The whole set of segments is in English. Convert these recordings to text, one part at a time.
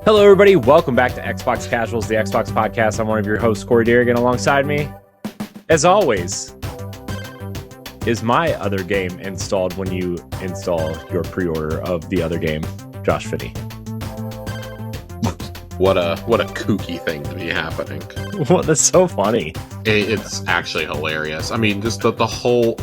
Hello, everybody. Welcome back to Xbox Casuals, the Xbox podcast. I'm one of your hosts, Corey Dirrig, and alongside me, as always, is my other game installed when you install your pre-order of the other game, Josh Finney. What a kooky thing to be happening. Well, that's so funny. It's actually hilarious. I mean, just the whole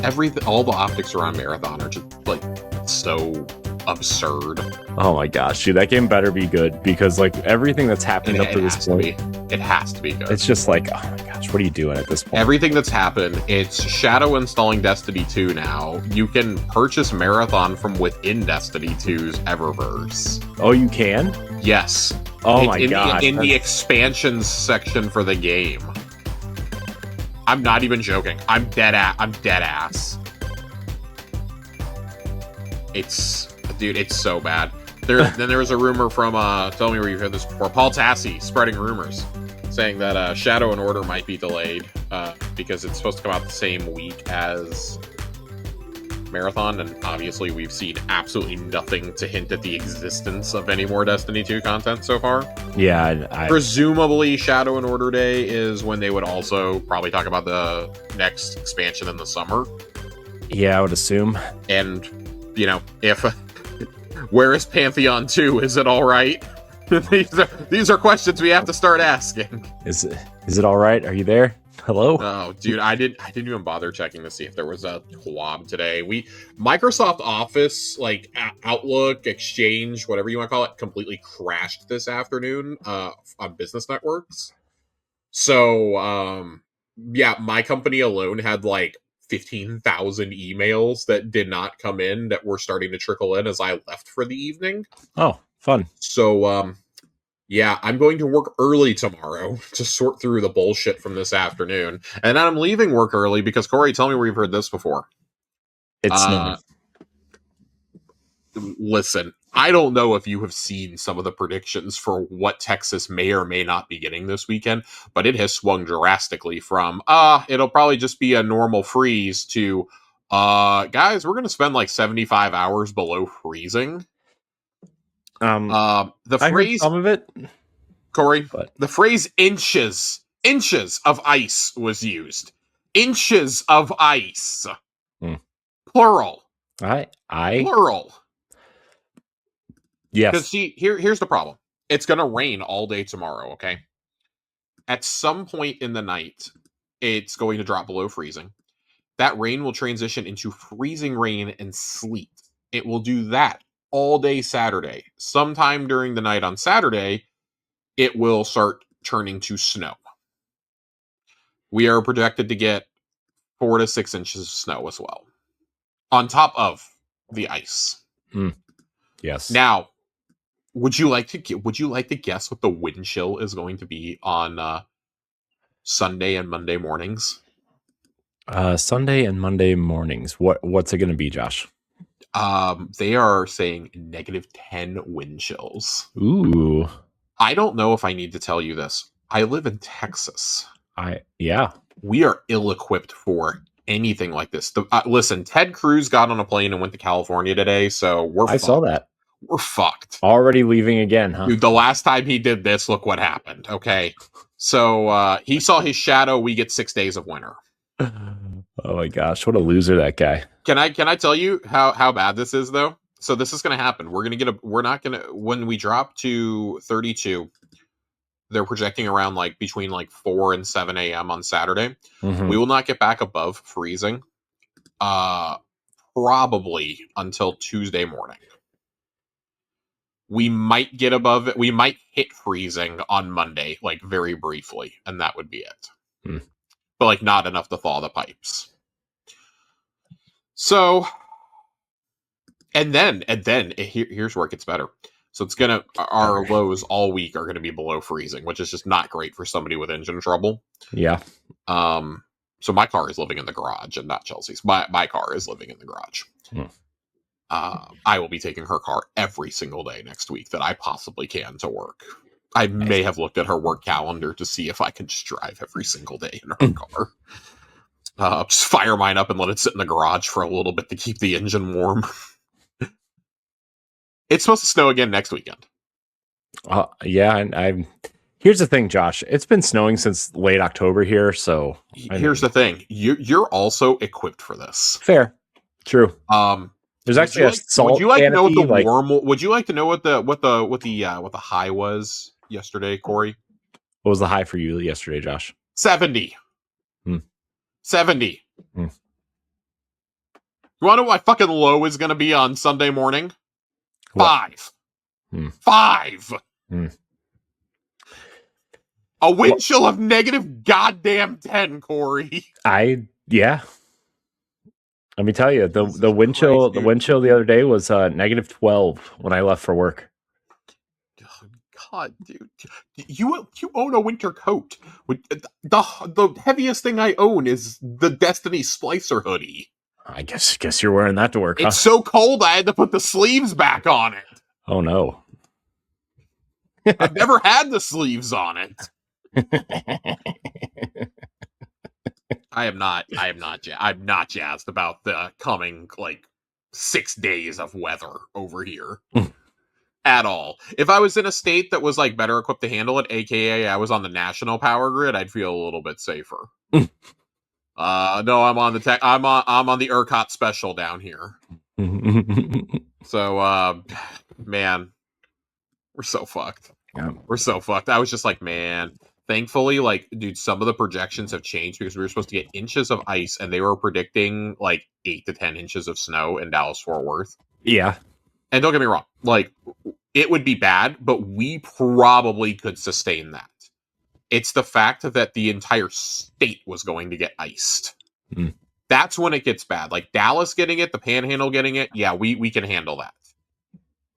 all the optics around Marathon are just like so absurd. Oh my gosh, dude, that game better be good because like everything that's happened up to this point, it has to be good. It's just like, oh my gosh, what are you doing at this point? Everything that's happened, it's shadow installing Destiny 2 now. You can purchase Marathon from within Destiny 2's Eververse. Oh, you can? Yes. Oh my gosh. In the expansions section for the game. I'm not even joking. I'm dead ass. It's so bad. Then there was a rumor from tell me where you've heard this before. Paul Tassi spreading rumors saying that Shadow and Order might be delayed because it's supposed to come out the same week as Marathon, and obviously we've seen absolutely nothing to hint at the existence of any more Destiny 2 content so far. Yeah, presumably Shadow and Order Day is when they would also probably talk about the next expansion in the summer. Yeah, I would assume. And you know, if where is Pantheon 2? Is it all right? these are questions we have to start asking. Is it all right? Are you there? Hello? Oh, dude, I didn't even bother checking to see if there was a TWAB today. Microsoft Office, like Outlook, Exchange, whatever you want to call it, completely crashed this afternoon on business networks. So, yeah, my company alone had like 15,000 emails that did not come in that were starting to trickle in as I left for the evening. Oh, fun. So, yeah, I'm going to work early tomorrow to sort through the bullshit from this afternoon. And then I'm leaving work early because, Corey, tell me where you've heard this before. It's not. Listen, I don't know if you have seen some of the predictions for what Texas may or may not be getting this weekend, but it has swung drastically from, it'll probably just be a normal freeze to, guys, we're going to spend like 75 hours below freezing. The I phrase, heard some of it, Corey, but the phrase inches of ice was used. Inches of ice. Plural. Plural. Yes. Because see, here's the problem. It's going to rain all day tomorrow, okay? At some point in the night, it's going to drop below freezing. That rain will transition into freezing rain and sleet. It will do that all day Saturday. Sometime during the night on Saturday, it will start turning to snow. We are projected to get 4 to 6 inches of snow as well, on top of the ice. Yes. Now, would you like to guess what the wind chill is going to be on Sunday and Monday mornings? Sunday and Monday mornings. What's it going to be, Josh? They are saying -10 wind chills. Ooh. I don't know if I need to tell you this. I live in Texas. Yeah. We are ill-equipped for anything like this. Listen, Ted Cruz got on a plane and went to California today, so I saw that. We're fucked. Already leaving again, huh? Dude, the last time he did this, look what happened, okay? So, he saw his shadow, we get 6 days of winter. Oh my gosh, what a loser that guy. Can I tell you how bad this is, though? So this is going to happen. When we drop to 32, they're projecting around like between like 4 and 7 a.m. on Saturday. We will not get back above freezing, probably until Tuesday morning. We might get above it. We might hit freezing on Monday, like very briefly, and that would be it. But like not enough to thaw the pipes. So, and then here's where it gets better. So our lows all week are gonna be below freezing, which is just not great for somebody with engine trouble. Yeah. So my car is living in the garage and not Chelsea's. My car is living in the garage. I will be taking her car every single day next week that I possibly can to work. I may have looked at her work calendar to see if I can just drive every single day in her car. Just fire mine up and let it sit in the garage for a little bit to keep the engine warm. It's supposed to snow again next weekend. Yeah, and I'm. Here's the thing, Josh. It's been snowing since late October here, so Here's the thing: you're also equipped for this. Fair, true. Um, There's actually a would salt you like to know what the canopy, warm? Would you like to know what the high was yesterday, Corey? What was the high for you yesterday, Josh? 70. Hmm. 70. Hmm. You want to know what my fucking low is going to be on Sunday morning? What? 5. Hmm. 5. Hmm. A wind chill of negative goddamn 10, Corey. Yeah. Let me tell you, the wind chill the other day was negative 12 when I left for work. God, dude, you own a winter coat. The heaviest thing I own is the Destiny Splicer hoodie. I guess you're wearing that to work. It's so cold I had to put the sleeves back on it. Oh no! I've never had the sleeves on it. I'm not jazzed about the coming 6 days of weather over here. At all. If I was in a state that was better equipped to handle it, aka I was on the national power grid, I'd feel a little bit safer. No, I'm on the ERCOT special down here. So man, we're so fucked. Yeah. We're so fucked. I was just man, thankfully, dude, some of the projections have changed because we were supposed to get inches of ice and they were predicting 8 to 10 inches of snow in Dallas-Fort Worth. Yeah. And don't get me wrong, it would be bad, but we probably could sustain that. It's the fact that the entire state was going to get iced. Mm. That's when it gets bad. Dallas getting it, the Panhandle getting it, yeah, we can handle that.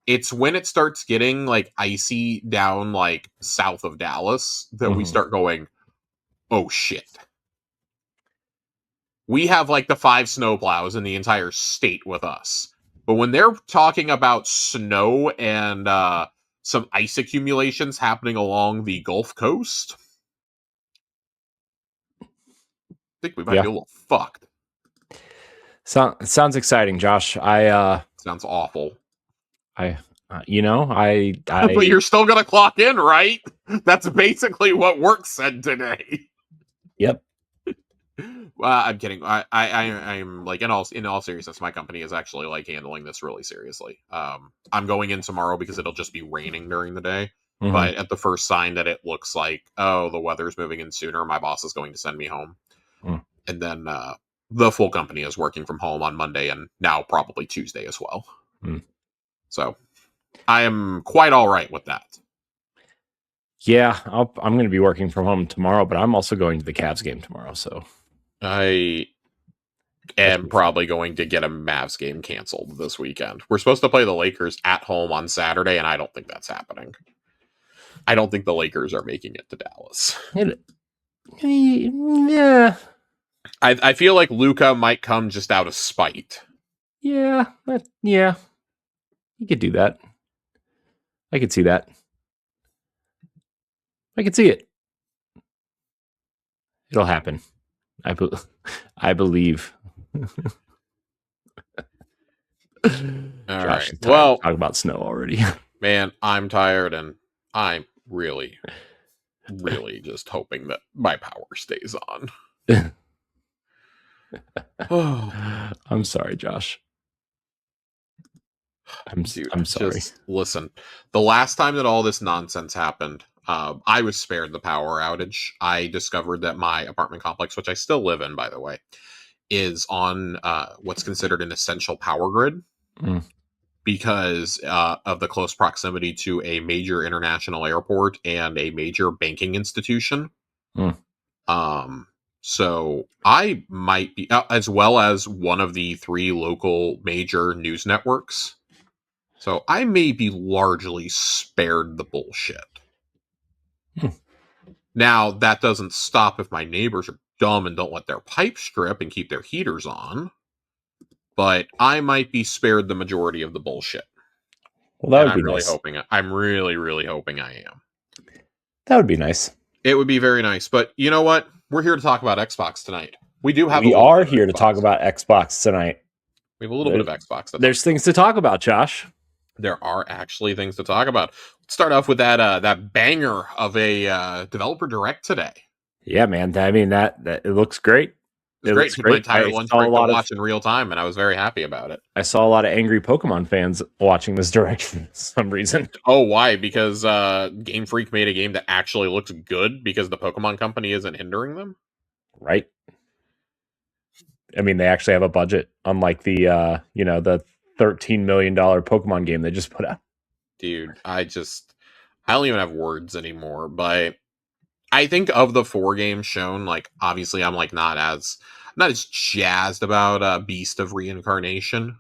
It's when it starts getting icy down south of Dallas that we start going, oh shit. We have the 5 snowplows in the entire state with us. But when they're talking about snow and some ice accumulations happening along the Gulf Coast, I think we might be a little fucked. Sounds exciting, Josh. Sounds awful. But you're still gonna clock in, right? That's basically what work said today. Yep. I'm kidding. I'm in all seriousness, my company is actually handling this really seriously. I'm going in tomorrow because it'll just be raining during the day. Mm-hmm. But at the first sign that it looks the weather's moving in sooner, my boss is going to send me home. Mm. And then the full company is working from home on Monday and now probably Tuesday as well. Mm. So I am quite all right with that. Yeah, I'm going to be working from home tomorrow, but I'm also going to the Cavs game tomorrow, so I am probably going to get a Mavs game canceled this weekend. We're supposed to play the Lakers at home on Saturday, and I don't think that's happening. I don't think the Lakers are making it to Dallas. Yeah. I feel like Luka might come just out of spite. Yeah. You could do that. I could see that. I could see it. It'll happen. I believe. All right. Well, talk about snow already. Man, I'm tired, and I'm really, really just hoping that my power stays on. I'm sorry, Josh. I'm sorry. Just listen, the last time that all this nonsense happened, I was spared the power outage. I discovered that my apartment complex, which I still live in, by the way, is on what's considered an essential power grid because of the close proximity to a major international airport and a major banking institution. So I might be, as well as one of the 3 local major news networks. So I may be largely spared the bullshit. Now, that doesn't stop if my neighbors are dumb and don't let their pipes strip and keep their heaters on. But I might be spared the majority of the bullshit. Well, that would be nice. I'm really, really hoping I am. That would be nice. It would be very nice. But you know what? We're here to talk about Xbox tonight. We are here to talk about Xbox tonight. We have a little bit of Xbox. There's things to talk about, Josh. There are actually things to talk about. Let's start off with that banger of a developer direct today. Yeah, man. I mean that it looks great. It was It great. looks Took my great. entire lunch break to watch in real time, and I was very happy about it. I saw a lot of angry Pokemon fans watching this direct for some reason. Oh, why? Because Game Freak made a game that actually looks good because the Pokemon Company isn't hindering them? Right. I mean, they actually have a budget, unlike the the $13 million Pokemon game they just put out. Dude, I don't even have words anymore, but I think of the 4 games shown, like, obviously I'm like not as jazzed about Beast of Reincarnation.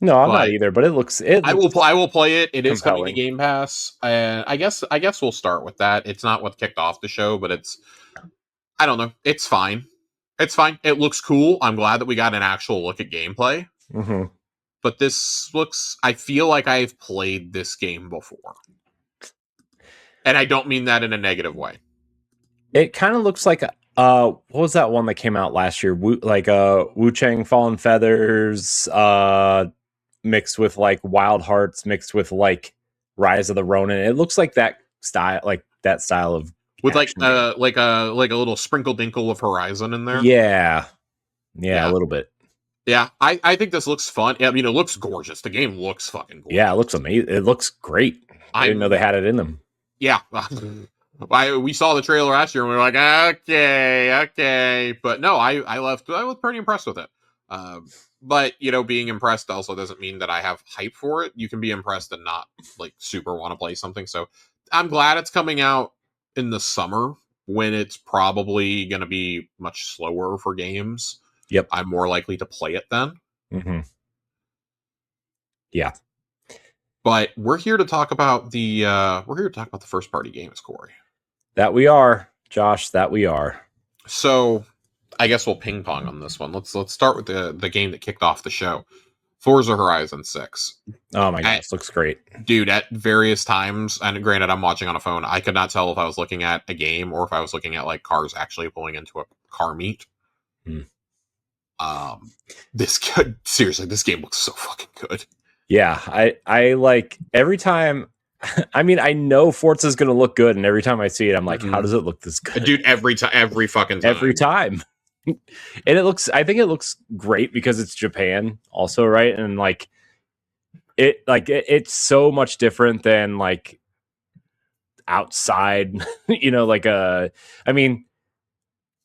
No, I'm not either, but I will play it. It is coming to compelling. Game Pass, and I guess we'll start with that. It's not what kicked off the show, but I don't know. It's fine. It's fine. It looks cool. I'm glad that we got an actual look at gameplay. Mm-hmm. But I feel like I've played this game before. And I don't mean that in a negative way. It kind of looks like what was that one that came out last year? Wu Chang Fallen Feathers, mixed with like Wild Hearts, mixed with like Rise of the Ronin. It looks like that style of with like a little sprinkle dinkle of Horizon in there. Yeah, a little bit. Yeah, I think this looks fun. I mean, it looks gorgeous. The game looks fucking gorgeous. Yeah, it looks amazing. It looks great. I didn't know they had it in them. Yeah. We saw the trailer last year and we were like, okay. But no, I was pretty impressed with it. But, being impressed also doesn't mean that I have hype for it. You can be impressed and not, like, super want to play something. So I'm glad it's coming out in the summer when it's probably going to be much slower for games. Yep. I'm more likely to play it then. Mm-hmm. Yeah. But we're here to talk about the first party games, Corey. That we are, Josh. That we are. So I guess we'll ping pong on this one. Let's start with the game that kicked off the show. Forza Horizon 6. Oh my gosh, looks great. Dude, at various times, and granted I'm watching on a phone, I could not tell if I was looking at a game or if I was looking at like cars actually pulling into a car meet. This game looks so fucking good. Yeah, I like every time. I mean, I know Forza's going to look good, and every time I see it, I'm like, how does it look this good? Dude, every fucking time. Every time. And I think it looks great because it's Japan also, right? And it's so much different than like outside, I mean,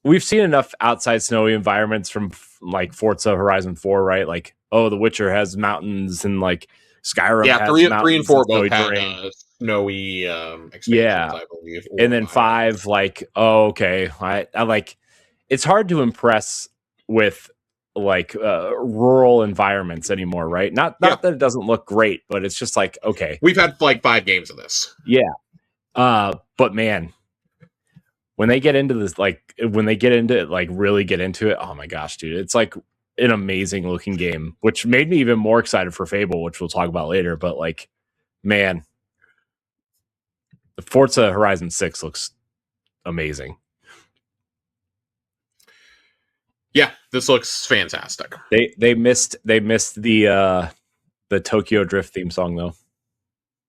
we've seen enough outside snowy environments from like Forza Horizon 4, right? Like, oh, The Witcher has mountains and like Skyrim has 3 and 4 both had snowy expansions, I believe. And then 5, like, oh, okay. I like, it's hard to impress with like rural environments anymore, right? Not that it doesn't look great, but it's just like, okay. We've had like 5 games of this. Yeah. But man, when they get into this, like really get into it, oh my gosh, dude, it's like an amazing looking game, which made me even more excited for Fable, which we'll talk about later. But like, man, the Forza Horizon 6 looks amazing. Yeah, this looks fantastic. They missed the Tokyo Drift theme song though.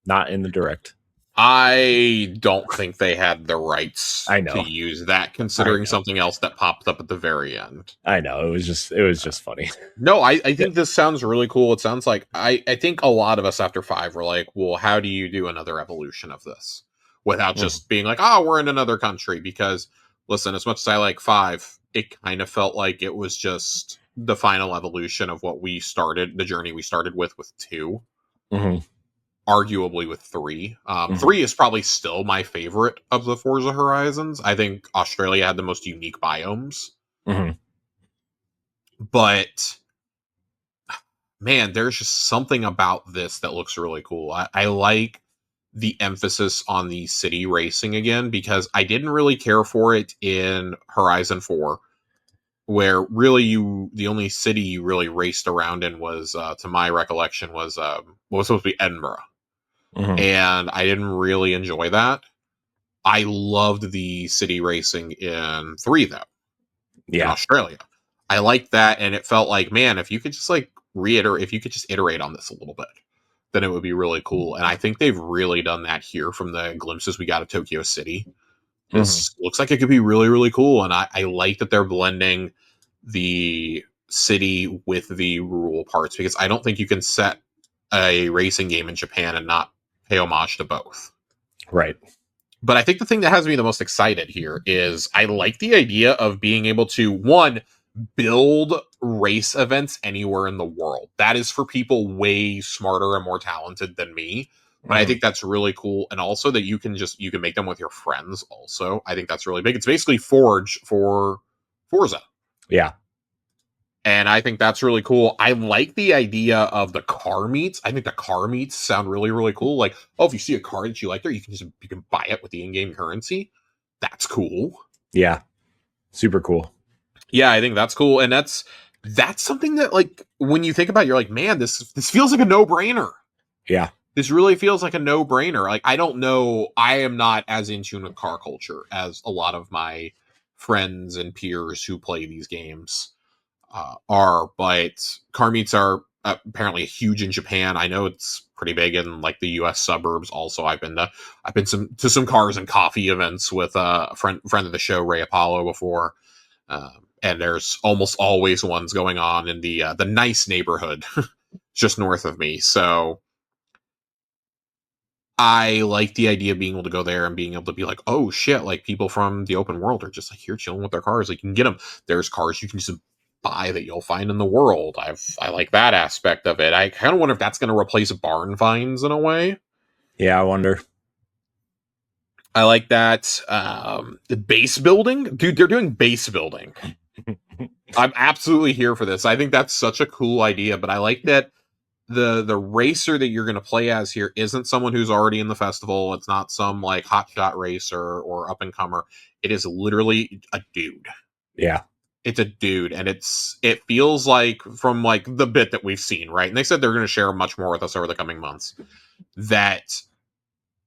Not in the direct. I don't think they had the rights to use that, considering something else that popped up at the very end. I know. It was just funny. No, I think this sounds really cool. It sounds like I think a lot of us after 5 were like, well, how do you do another evolution of this without just being like, oh, we're in another country? Because listen, as much as I like 5, it kind of felt like it was just the final evolution of the journey we started with 2. Mm-hmm. Arguably with 3. 3 is probably still my favorite of the Forza Horizons. I think Australia had the most unique biomes. Mm-hmm. But man, there's just something about this that looks really cool. I like the emphasis on the city racing again, because I didn't really care for it in Horizon 4, where really the only city you really raced around in was, to my recollection, was supposed to be Edinburgh. Mm-hmm. And I didn't really enjoy that. I loved the city racing in 3, though. Yeah. In Australia. I liked that, and it felt like, man, if you could just iterate on this a little bit. then it would be really cool. And I think they've really done that here from the glimpses we got of Tokyo City. This looks like it could be really, really cool. And I like that they're blending the city with the rural parts, because I don't think you can set a racing game in Japan and not pay homage to both. Right. But I think the thing that has me the most excited here is I like the idea of being able to, one, build race events anywhere in the world. That is for people way smarter and more talented than me. But I think that's really cool. And also that you can make them with your friends also. I think that's really big. It's basically Forge for Forza. Yeah. And I think that's really cool. I like the idea of the car meets. I think the car meets sound really, really cool. Like, oh, if you see a car that you like there, you can buy it with the in-game currency. That's cool. Yeah. Super cool. Yeah, I think that's cool. And that's something that, like, when you think about it, you're like, man, this feels like a no-brainer. Yeah. This really feels like a no-brainer. Like, I don't know. I am not as in tune with car culture as a lot of my friends and peers who play these games are, but car meets are apparently huge in Japan. I know it's pretty big in like the U.S. suburbs. Also, I've been to some cars and coffee events with a friend of the show, Ray Apollo, before, and there's almost always ones going on in the nice neighborhood just north of me. So I like the idea of being able to go there and being able to be like, oh shit, like people from the open world are just like here chilling with their cars. Like you can get them. There's cars you can just buy that you'll find in the world. I like that aspect of it. I kind of wonder if that's going to replace barn finds in a way. Yeah, I wonder. I like that. The base building, dude, they're doing base building. I'm absolutely here for this. I think that's such a cool idea, but I like that the racer that you're going to play as here isn't someone who's already in the festival. It's not some like hotshot racer or up and comer. It is literally a dude. Yeah. It's a dude, and it feels like, from like the bit that we've seen, right? And they said they're going to share much more with us over the coming months, that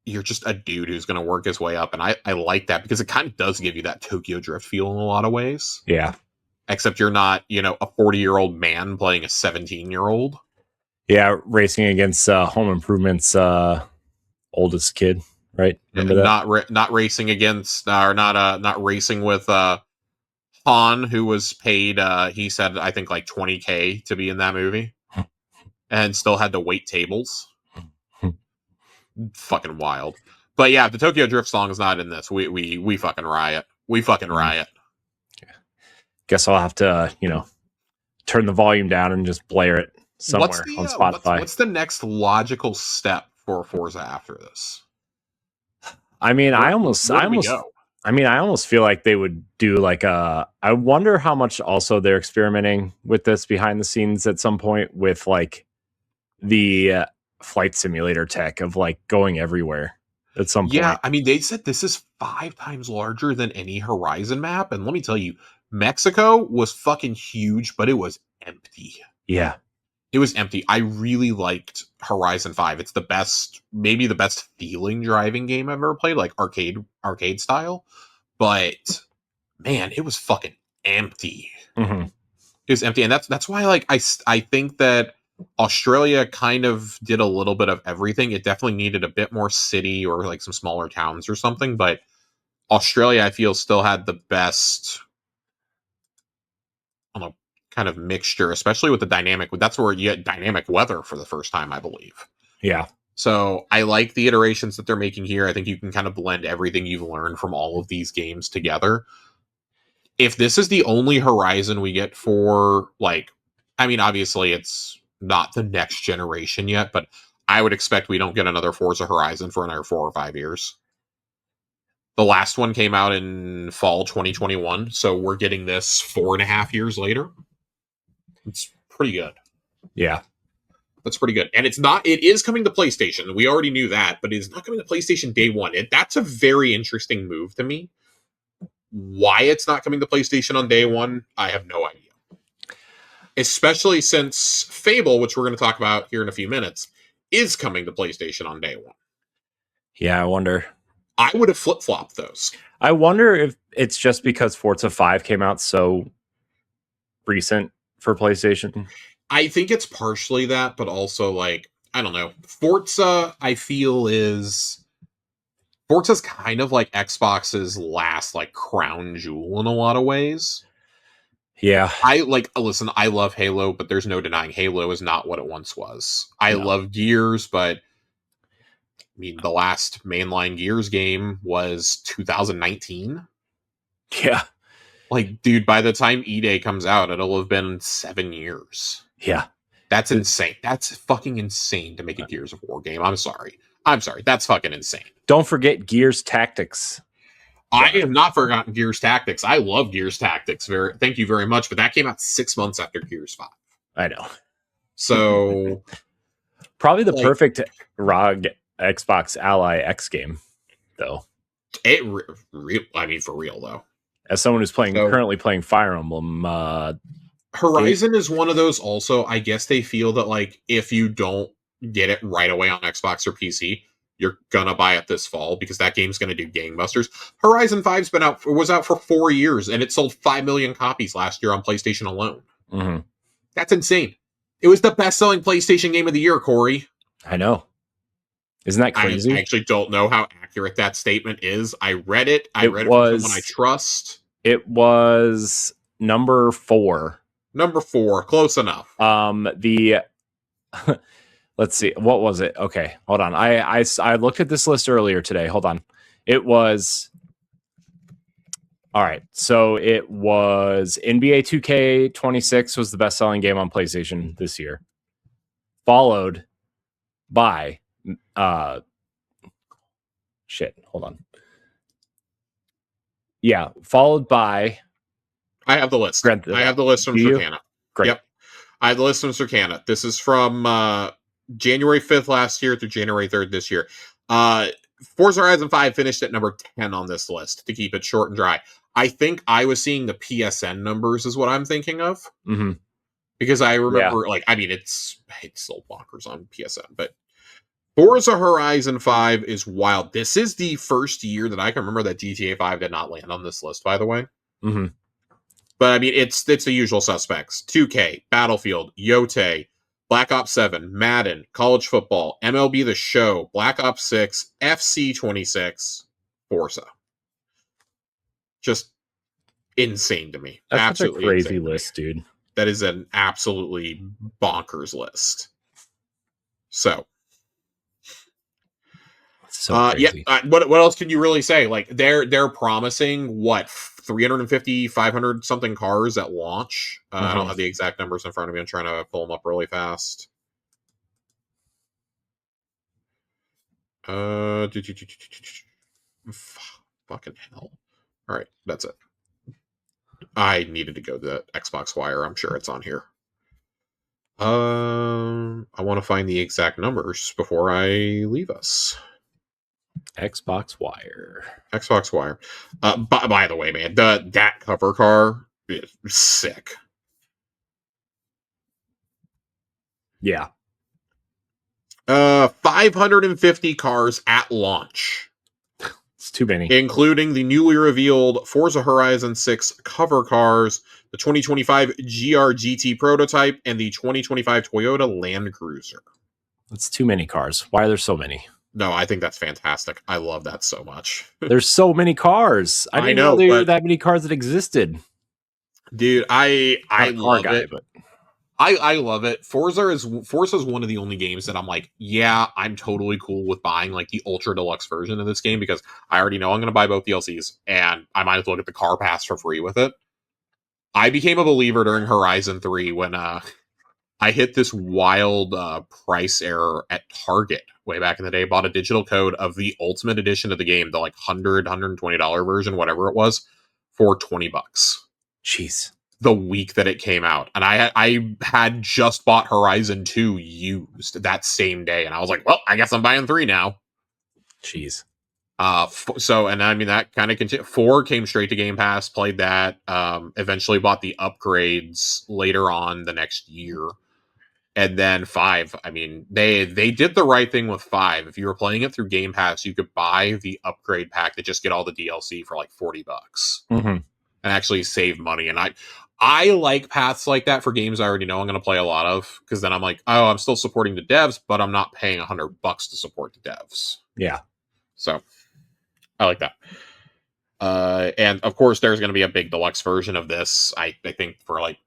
you're just a dude who's going to work his way up. And I like that, because it kind of does give you that Tokyo Drift feel in a lot of ways. Yeah. Except you're not, a 40-year-old man playing a 17-year-old. Yeah, racing against Home Improvement's oldest kid, right? Remember that? Not racing against, or not racing with Han, who was paid, he said, I think like $20K to be in that movie, and still had to wait tables. Fucking wild. But yeah, if the Tokyo Drift song is not in this, we fucking riot. We fucking riot. Guess I'll have to, turn the volume down and just blare it somewhere on Spotify. What's the next logical step for Forza after this? I mean, I almost feel like they would do like I wonder how much also they're experimenting with this behind the scenes at some point with like the flight simulator tech of like going everywhere at some point. Yeah, I mean, they said this is 5 times larger than any Horizon map. And let me tell you, Mexico was fucking huge, but it was empty. Yeah. It was empty. I really liked Horizon 5. It's maybe the best feeling driving game I've ever played, like arcade style. But man, it was fucking empty. Mm-hmm. It was empty, and that's why, like, I think that Australia kind of did a little bit of everything. It definitely needed a bit more city or like some smaller towns or something, but Australia, I feel, still had the best, I don't know, kind of mixture, especially with the dynamic. That's where you get dynamic weather for the first time, I believe. Yeah. So I like the iterations that they're making here. I think you can kind of blend everything you've learned from all of these games together. If this is the only Horizon we get for, like, I mean, obviously it's not the next generation yet, but I would expect we don't get another Forza Horizon for another 4 or 5 years. The last one came out in fall 2021, so we're getting this 4.5 years later. It's pretty good. Yeah. That's pretty good. And it is coming to PlayStation. We already knew that, but it is not coming to PlayStation day one. That's a very interesting move to me. Why it's not coming to PlayStation on day one, I have no idea. Especially since Fable, which we're going to talk about here in a few minutes, is coming to PlayStation on day one. Yeah, I wonder. I would have flip-flopped those. I wonder if it's just because Forza 5 came out so recent for PlayStation. I think it's partially that, but also, like, I don't know. Forza's kind of like Xbox's last like crown jewel in a lot of ways. Yeah. Listen, I love Halo, but there's no denying Halo is not what it once was. I No. love Gears, but I mean, the last mainline Gears game was 2019. Yeah. Like, dude, by the time E-Day comes out, it'll have been 7 years. Yeah. That's insane. That's fucking insane to make a Gears of War game. I'm sorry. That's fucking insane. Don't forget Gears Tactics. I have not forgotten Gears Tactics. I love Gears Tactics. Thank you very much. But that came out 6 months after Gears 5. I know. So probably the perfect ROG Xbox Ally X game, though. I mean, for real though. As someone who's currently playing Fire Emblem, Horizon is one of those. Also, I guess they feel that like if you don't get it right away on Xbox or PC, you're gonna buy it this fall because that game's gonna do gangbusters. Horizon 5's was out for 4 years and it sold 5 million copies last year on PlayStation alone. Mm-hmm. That's insane. It was the best-selling PlayStation game of the year, Corey. I know. Isn't that crazy? I actually don't know how accurate that statement is. I read it. I read it from someone I trust. It was number 4. Number 4, close enough. Let's see, what was it? Okay, hold on. I looked at this list earlier today. Hold on. It was all right. So it was NBA 2K26 was the best selling game on PlayStation this year, followed by hold on. Yeah, followed by. I have the list. I have the list from Circana. Great. Yep. I have the list from Circana. This is from January 5th last year through January 3rd this year. Forza Horizon 5 finished at number 10 on this list to keep it short and dry. I think I was seeing the PSN numbers is what I'm thinking of. Mm-hmm. Because I remember, it's still bonkers on PSN, but Forza Horizon 5 is wild. This is the first year that I can remember that GTA 5 did not land on this list, by the way. Mm-hmm. But I mean, it's the usual suspects: 2K, Battlefield, Yote, Black Ops 7, Madden, College Football, MLB The Show, Black Ops 6, FC 26, Forza. Just insane to me. That's absolutely such a crazy list, dude. That is an absolutely bonkers list. So crazy. What else can you really say? Like they're promising what 350, 500 something cars at launch. I don't have the exact numbers in front of me. I'm trying to pull them up really fast. Fucking hell. All right, that's it. I needed to go to the Xbox Wire. I'm sure it's on here. I want to find the exact numbers before I leave us. Xbox Wire. By the way, man, that cover car is sick. Yeah. 550 cars at launch. It's too many. Including the newly revealed Forza Horizon 6 cover cars, the 2025 GR GT prototype, and the 2025 Toyota Land Cruiser. That's too many cars. Why are there so many? No, I think that's fantastic. I love that so much. There's so many cars. I didn't know there were that many cars that existed. Dude, I love it. But I love it. Forza is one of the only games that I'm like, yeah, I'm totally cool with buying like the ultra deluxe version of this game because I already know I'm going to buy both DLCs and I might as well get the car pass for free with it. I became a believer during Horizon 3 when I hit this wild price error at Target way back in the day. Bought a digital code of the ultimate edition of the game, the like $120 version, whatever it was, for $20. Jeez. The week that it came out, and I had just bought Horizon 2 used that same day, and I was like, well, I guess I'm buying 3 now. Jeez. So, and I mean, that kind of continued. 4 came straight to Game Pass, played that, eventually bought the upgrades later on the next year. And then 5, I mean, they did the right thing with 5. If you were playing it through Game Pass, you could buy the upgrade pack to just get all the DLC for like $40. Mm-hmm. And actually save money. And I like paths like that for games I already know I'm going to play a lot of, because then I'm like, oh, I'm still supporting the devs, but I'm not paying $100 to support the devs. Yeah. So I like that. And of course, there's going to be a big deluxe version of this. I think for like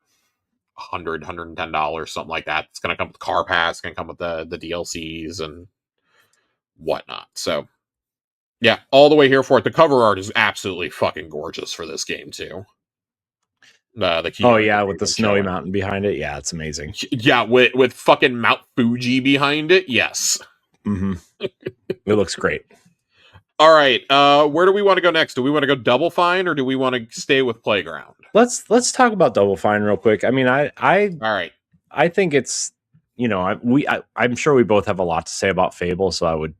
$110, something like that. It's going to come with car pass, going to come with the DLCs and whatnot. So yeah, all the way here for it. The cover art is absolutely fucking gorgeous for this game too. The key Oh yeah, with the snowy mountain behind it. Yeah, it's amazing. Yeah, with fucking Mount Fuji behind it. Yes. Mm-hmm. It looks great. All right. Where do we want to go next? Do we want to go DoubleFine or do we want to stay with Playground? Let's talk about DoubleFine real quick. I mean, all right. I think it's, you know, I'm sure we both have a lot to say about Fable, so I would,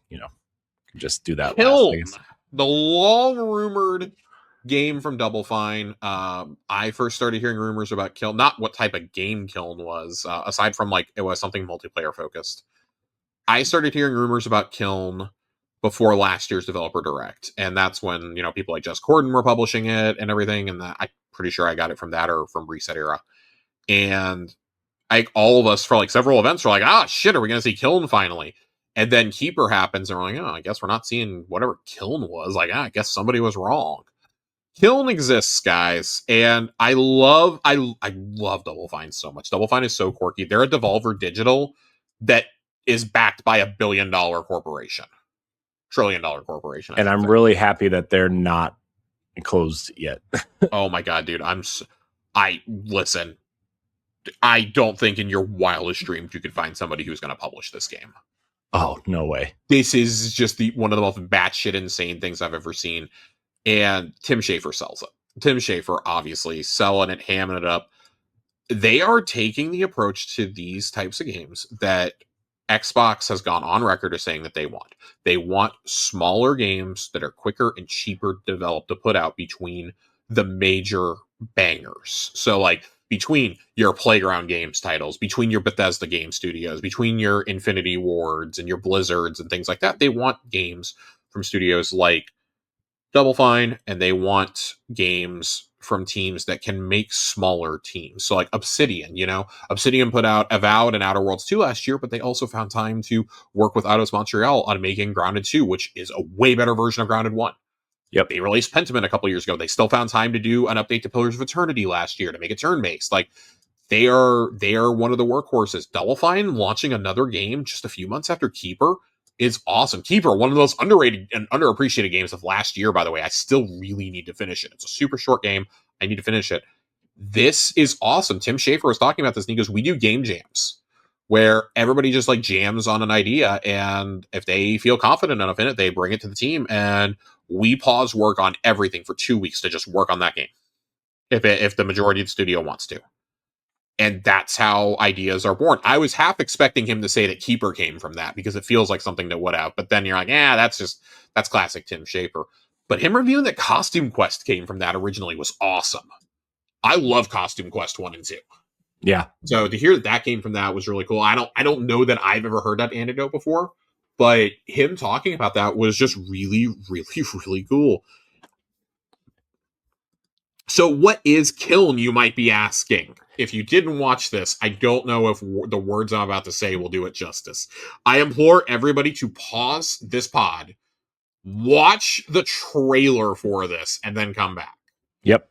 you know, just do that. Kiln, the long rumored game from DoubleFine. I first started hearing rumors about Kiln, not what type of game Kiln was, aside from like it was something multiplayer focused. I started hearing rumors about Kiln before last year's developer direct, and that's when, you know, people like Just Corden were publishing it and everything, and I'm pretty sure I got it from that or from Reset Era. And like all of us for like several events were like, ah, shit, are we gonna see Kiln finally? And then Keeper happens, and we're like, oh, I guess we're not seeing whatever Kiln was. Like, I guess somebody was wrong. Kiln exists, guys, and I love DoubleFine so much. DoubleFine is so quirky. They're a Devolver Digital that is backed by $1 billion corporation, $1 trillion corporation. And I'm really happy that they're not closed yet. Oh my god, dude! Listen. I don't think in your wildest dreams you could find somebody who's going to publish this game. Oh, no way. This is just one of the most batshit insane things I've ever seen. And Tim Schafer sells it. Tim Schafer, obviously, selling it, hamming it up. They are taking the approach to these types of games that Xbox has gone on record as saying that they want. They want smaller games that are quicker and cheaper developed to put out between the major bangers. So, like, between your Playground Games titles, between your Bethesda game studios, between your Infinity Wards and your Blizzards and things like that, they want games from studios like DoubleFine, and they want games from teams that can make smaller teams. So like Obsidian, you know, Obsidian put out Avowed and Outer Worlds 2 last year, but they also found time to work with Eidos Montreal on making Grounded 2, which is a way better version of Grounded 1. Yep. They released Pentiment a couple years ago. They still found time to do an update to Pillars of Eternity last year to make it turn-based. Like, they are one of the workhorses. Double Fine launching another game just a few months after Keeper is awesome. Keeper, one of the most underrated and underappreciated games of last year, by the way. I still really need to finish it. It's a super short game. I need to finish it. This is awesome. Tim Schafer was talking about this, and he goes, we do game jams where everybody just like jams on an idea, and if they feel confident enough in it, they bring it to the team, and we pause work on everything for 2 weeks to just work on that game if the majority of the studio wants to. And that's how ideas are born. I was half expecting him to say that Keeper came from that because it feels like something that would have, but then you're like, that's classic Tim Schafer. But him reviewing that Costume Quest came from that originally was awesome. I love Costume Quest 1 and 2. Yeah. So to hear that came from that was really cool. I don't know that I've ever heard that anecdote before, but him talking about that was just really, really, really cool. So what is Kiln, you might be asking? If you didn't watch this, I don't know if the words I'm about to say will do it justice. I implore everybody to pause this pod, watch the trailer for this, and then come back. Yep.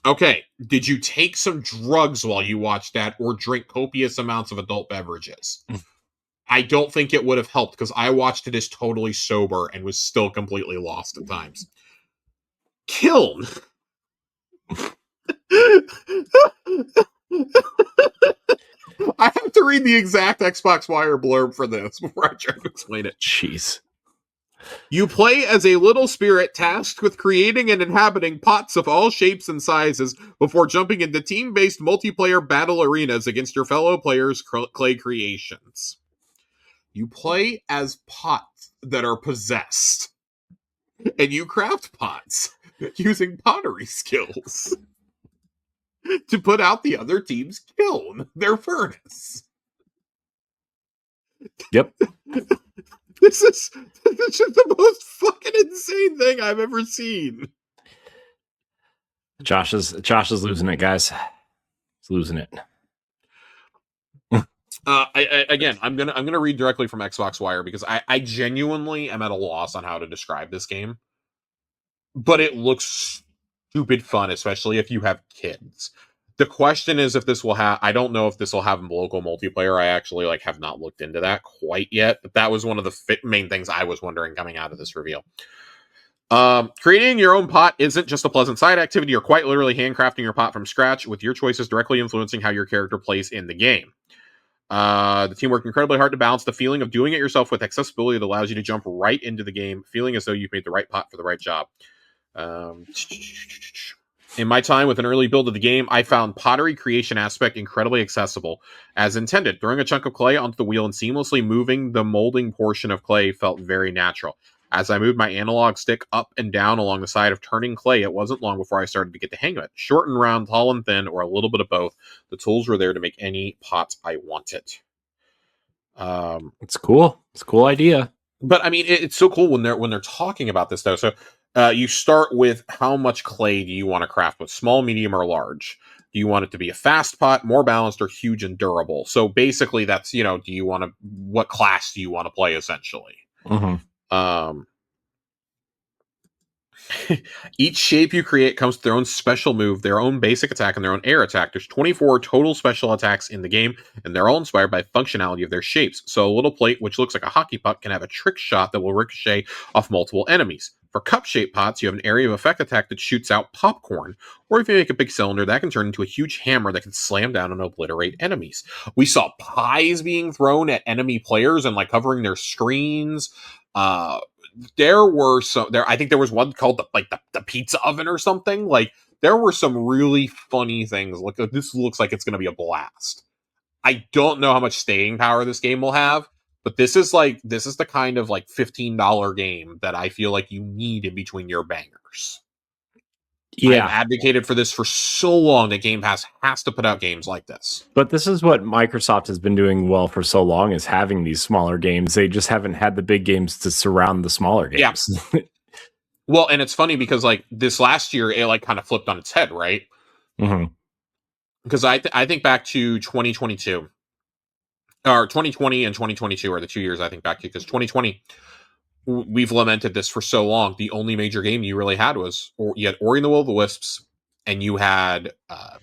Okay, did you take some drugs while you watched that or drink copious amounts of adult beverages? I don't think it would have helped because I watched it as totally sober and was still completely lost at times. Kiln. I have to read the exact Xbox Wire blurb for this before I try to explain it. Jeez. You play as a little spirit tasked with creating and inhabiting pots of all shapes and sizes before jumping into team-based multiplayer battle arenas against your fellow players' clay creations. You play as pots that are possessed, and you craft pots using pottery skills to put out the other team's kiln, their furnace. Yep. This is the most fucking insane thing I've ever seen. Josh is losing it, guys. He's losing it. Again, I'm gonna read directly from Xbox Wire because I genuinely am at a loss on how to describe this game. But it looks stupid fun, especially if you have kids. The question is if this will have. I don't know if this will have local multiplayer. I actually have not looked into that quite yet. But that was one of the main things I was wondering coming out of this reveal. Creating your own pot isn't just a pleasant side activity. You're quite literally handcrafting your pot from scratch, with your choices directly influencing how your character plays in the game. The team worked incredibly hard to balance the feeling of doing it yourself with accessibility that allows you to jump right into the game, feeling as though you've made the right pot for the right job. In my time with an early build of the game, I found pottery creation aspect incredibly accessible. As intended, throwing a chunk of clay onto the wheel and seamlessly moving the molding portion of clay felt very natural. As I moved my analog stick up and down along the side of turning clay, it wasn't long before I started to get the hang of it. Short and round, tall and thin, or a little bit of both, the tools were there to make any pot I wanted. It's cool. It's a cool idea. But I mean, it's so cool when they're talking about this though. So you start with how much clay do you want to craft with, small, medium, or large? Do you want it to be a fast pot, more balanced, or huge and durable? So basically, that's do you want to what class do you want to play essentially? Each shape you create comes with their own special move, their own basic attack, and their own air attack. There's 24 total special attacks in the game, and they're all inspired by functionality of their shapes. So a little plate, which looks like a hockey puck, can have a trick shot that will ricochet off multiple enemies. For cup-shaped pots, you have an area of effect attack that shoots out popcorn. Or if you make a big cylinder, that can turn into a huge hammer that can slam down and obliterate enemies. We saw pies being thrown at enemy players and covering their screens. There were I think there was one called the pizza oven or something. There were some really funny things. Look, this looks like it's going to be a blast. I don't know how much staying power this game will have, but this is the kind of $15 game that I feel like you need in between your bangers. Yeah, I've advocated for this for so long that Game Pass has to put out games like this. But this is what Microsoft has been doing well for so long, is having these smaller games. They just haven't had the big games to surround the smaller games. Yeah. Well, and it's funny because this last year, it kind of flipped on its head, right? Mm-hmm. Because I think back to 2022, or 2020 and 2022 are the 2 years I think back to, because 2020, we've lamented this for so long. The only major game you really had was, you had Ori and the Will of the Wisps, and you had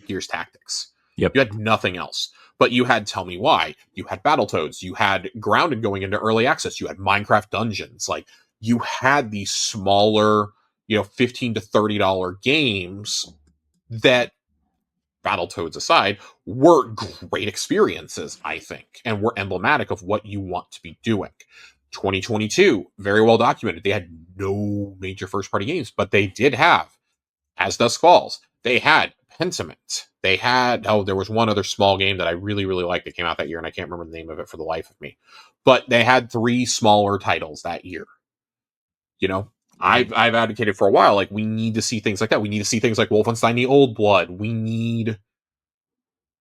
Gears Tactics. Yep. You had nothing else. But you had Tell Me Why. You had Battletoads. You had Grounded going into early access. You had Minecraft Dungeons. You had these smaller, $15 to $30 games that, Battletoads aside, were great experiences, I think, and were emblematic of what you want to be doing. 2022, very well documented. They had no major first-party games, but they did have As Dusk Falls. They had Pentiment. They had, there was one other small game that I really, really liked that came out that year, and I can't remember the name of it for the life of me. But they had 3 smaller titles that year. I've advocated for a while, we need to see things like that. We need to see things like Wolfenstein: The Old Blood. We need,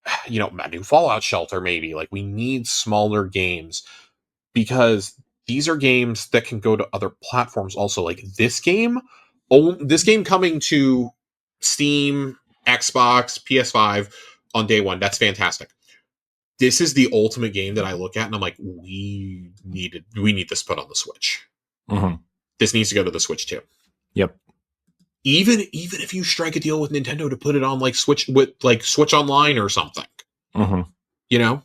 a new Fallout Shelter, maybe. We need smaller games, because these are games that can go to other platforms also. This game coming to Steam, Xbox, PS5 on day one, that's fantastic. This is the ultimate game that I look at and I'm like, we need this put on the Switch. Mm-hmm. This needs to go to the Switch too. Yep. Even if you strike a deal with Nintendo to put it on Switch, with Switch Online or something. Mm-hmm. Yep.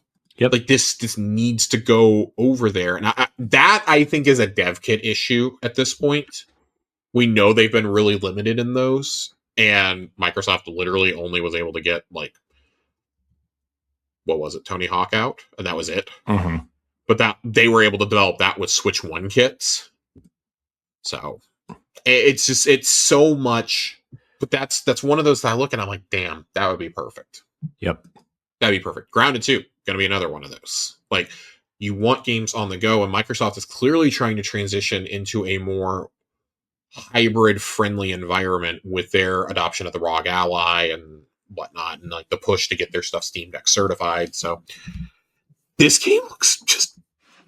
This needs to go over there. And I think is a dev kit issue at this point. We know they've been really limited in those, and Microsoft literally only was able to get what was it, Tony Hawk out, and that was it. Mm-hmm. But that they were able to develop that with Switch 1 kits. So it's so much. But that's one of those that I look and I'm like, damn, that would be perfect. Yep. That'd be perfect. Grounded 2, going to be another one of those. You want games on the go, and Microsoft is clearly trying to transition into a more hybrid-friendly environment with their adoption of the ROG Ally and whatnot, and the push to get their stuff Steam Deck certified. So this game looks just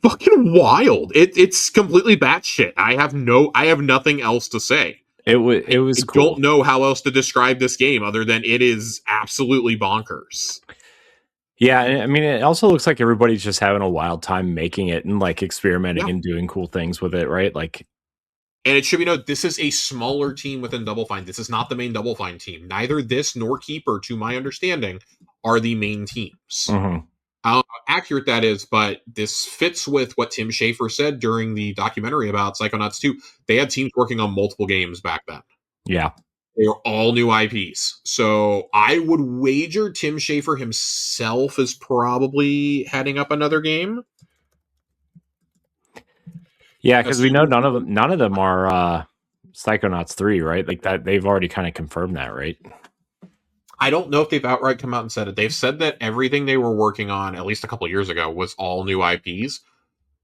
fucking wild. It's completely batshit. I have nothing else to say. It was I cool. don't know how else to describe this game other than it is absolutely bonkers. Yeah, I mean, it also looks like everybody's just having a wild time making it and like experimenting Yeah. and doing cool things with it, right? Like, And it should be noted, this is a smaller team within DoubleFine. This is not the main DoubleFine team. Neither this nor Keeper, to my understanding, are the main teams. mhm. How accurate that is, but this fits with what Tim Schafer said during the documentary about Psychonauts 2. They had teams working on multiple games back then. Yeah. They were all new IPs. So I would wager Tim Schafer himself is probably heading up another game. Yeah, because we know none of them are Psychonauts 3, right? Like that they've already kind of confirmed that, right? I don't know if they've outright come out and said it. They've said that everything they were working on, at least a couple years ago, was all new IPs.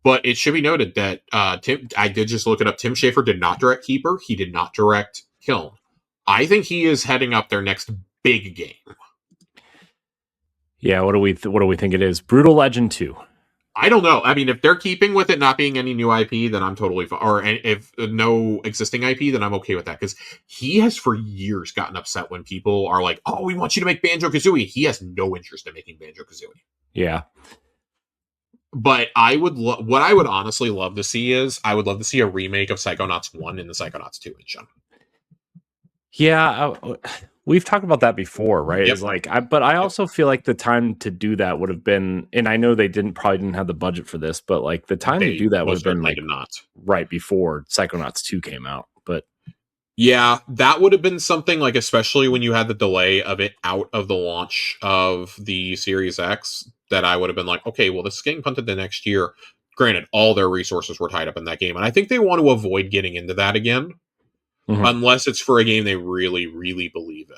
But it should be noted that I did just look it up. Tim Schafer did not direct Keeper. He did not direct Kiln. I think he is heading up their next big game. Yeah, what do we think it is? Brutal Legend 2. I don't know. I mean, if they're keeping with it not being any new IP, then I'm totally fine. Or if no existing IP, then I'm okay with that. Because he has for years gotten upset when people are like, "Oh, we want you to make Banjo-Kazooie." He has no interest in making Banjo-Kazooie. Yeah. But I would what I would honestly love to see is I would love to see a remake of Psychonauts 1 in the Psychonauts 2 engine. Yeah, we've talked about that before, right? Yep. It's like, but I also feel like the time to do that would have been, and I know they probably didn't have the budget for this, but like the time to do that would have been like right before Psychonauts 2 came out. But yeah, that would have been something like, especially when you had the delay of it out of the launch of the Series X, that I would have been like, okay, well, this is getting punted to next year. Granted, all their resources were tied up in that game, and I think they want to avoid getting into that again. Unless it's for a game they really, really believe in.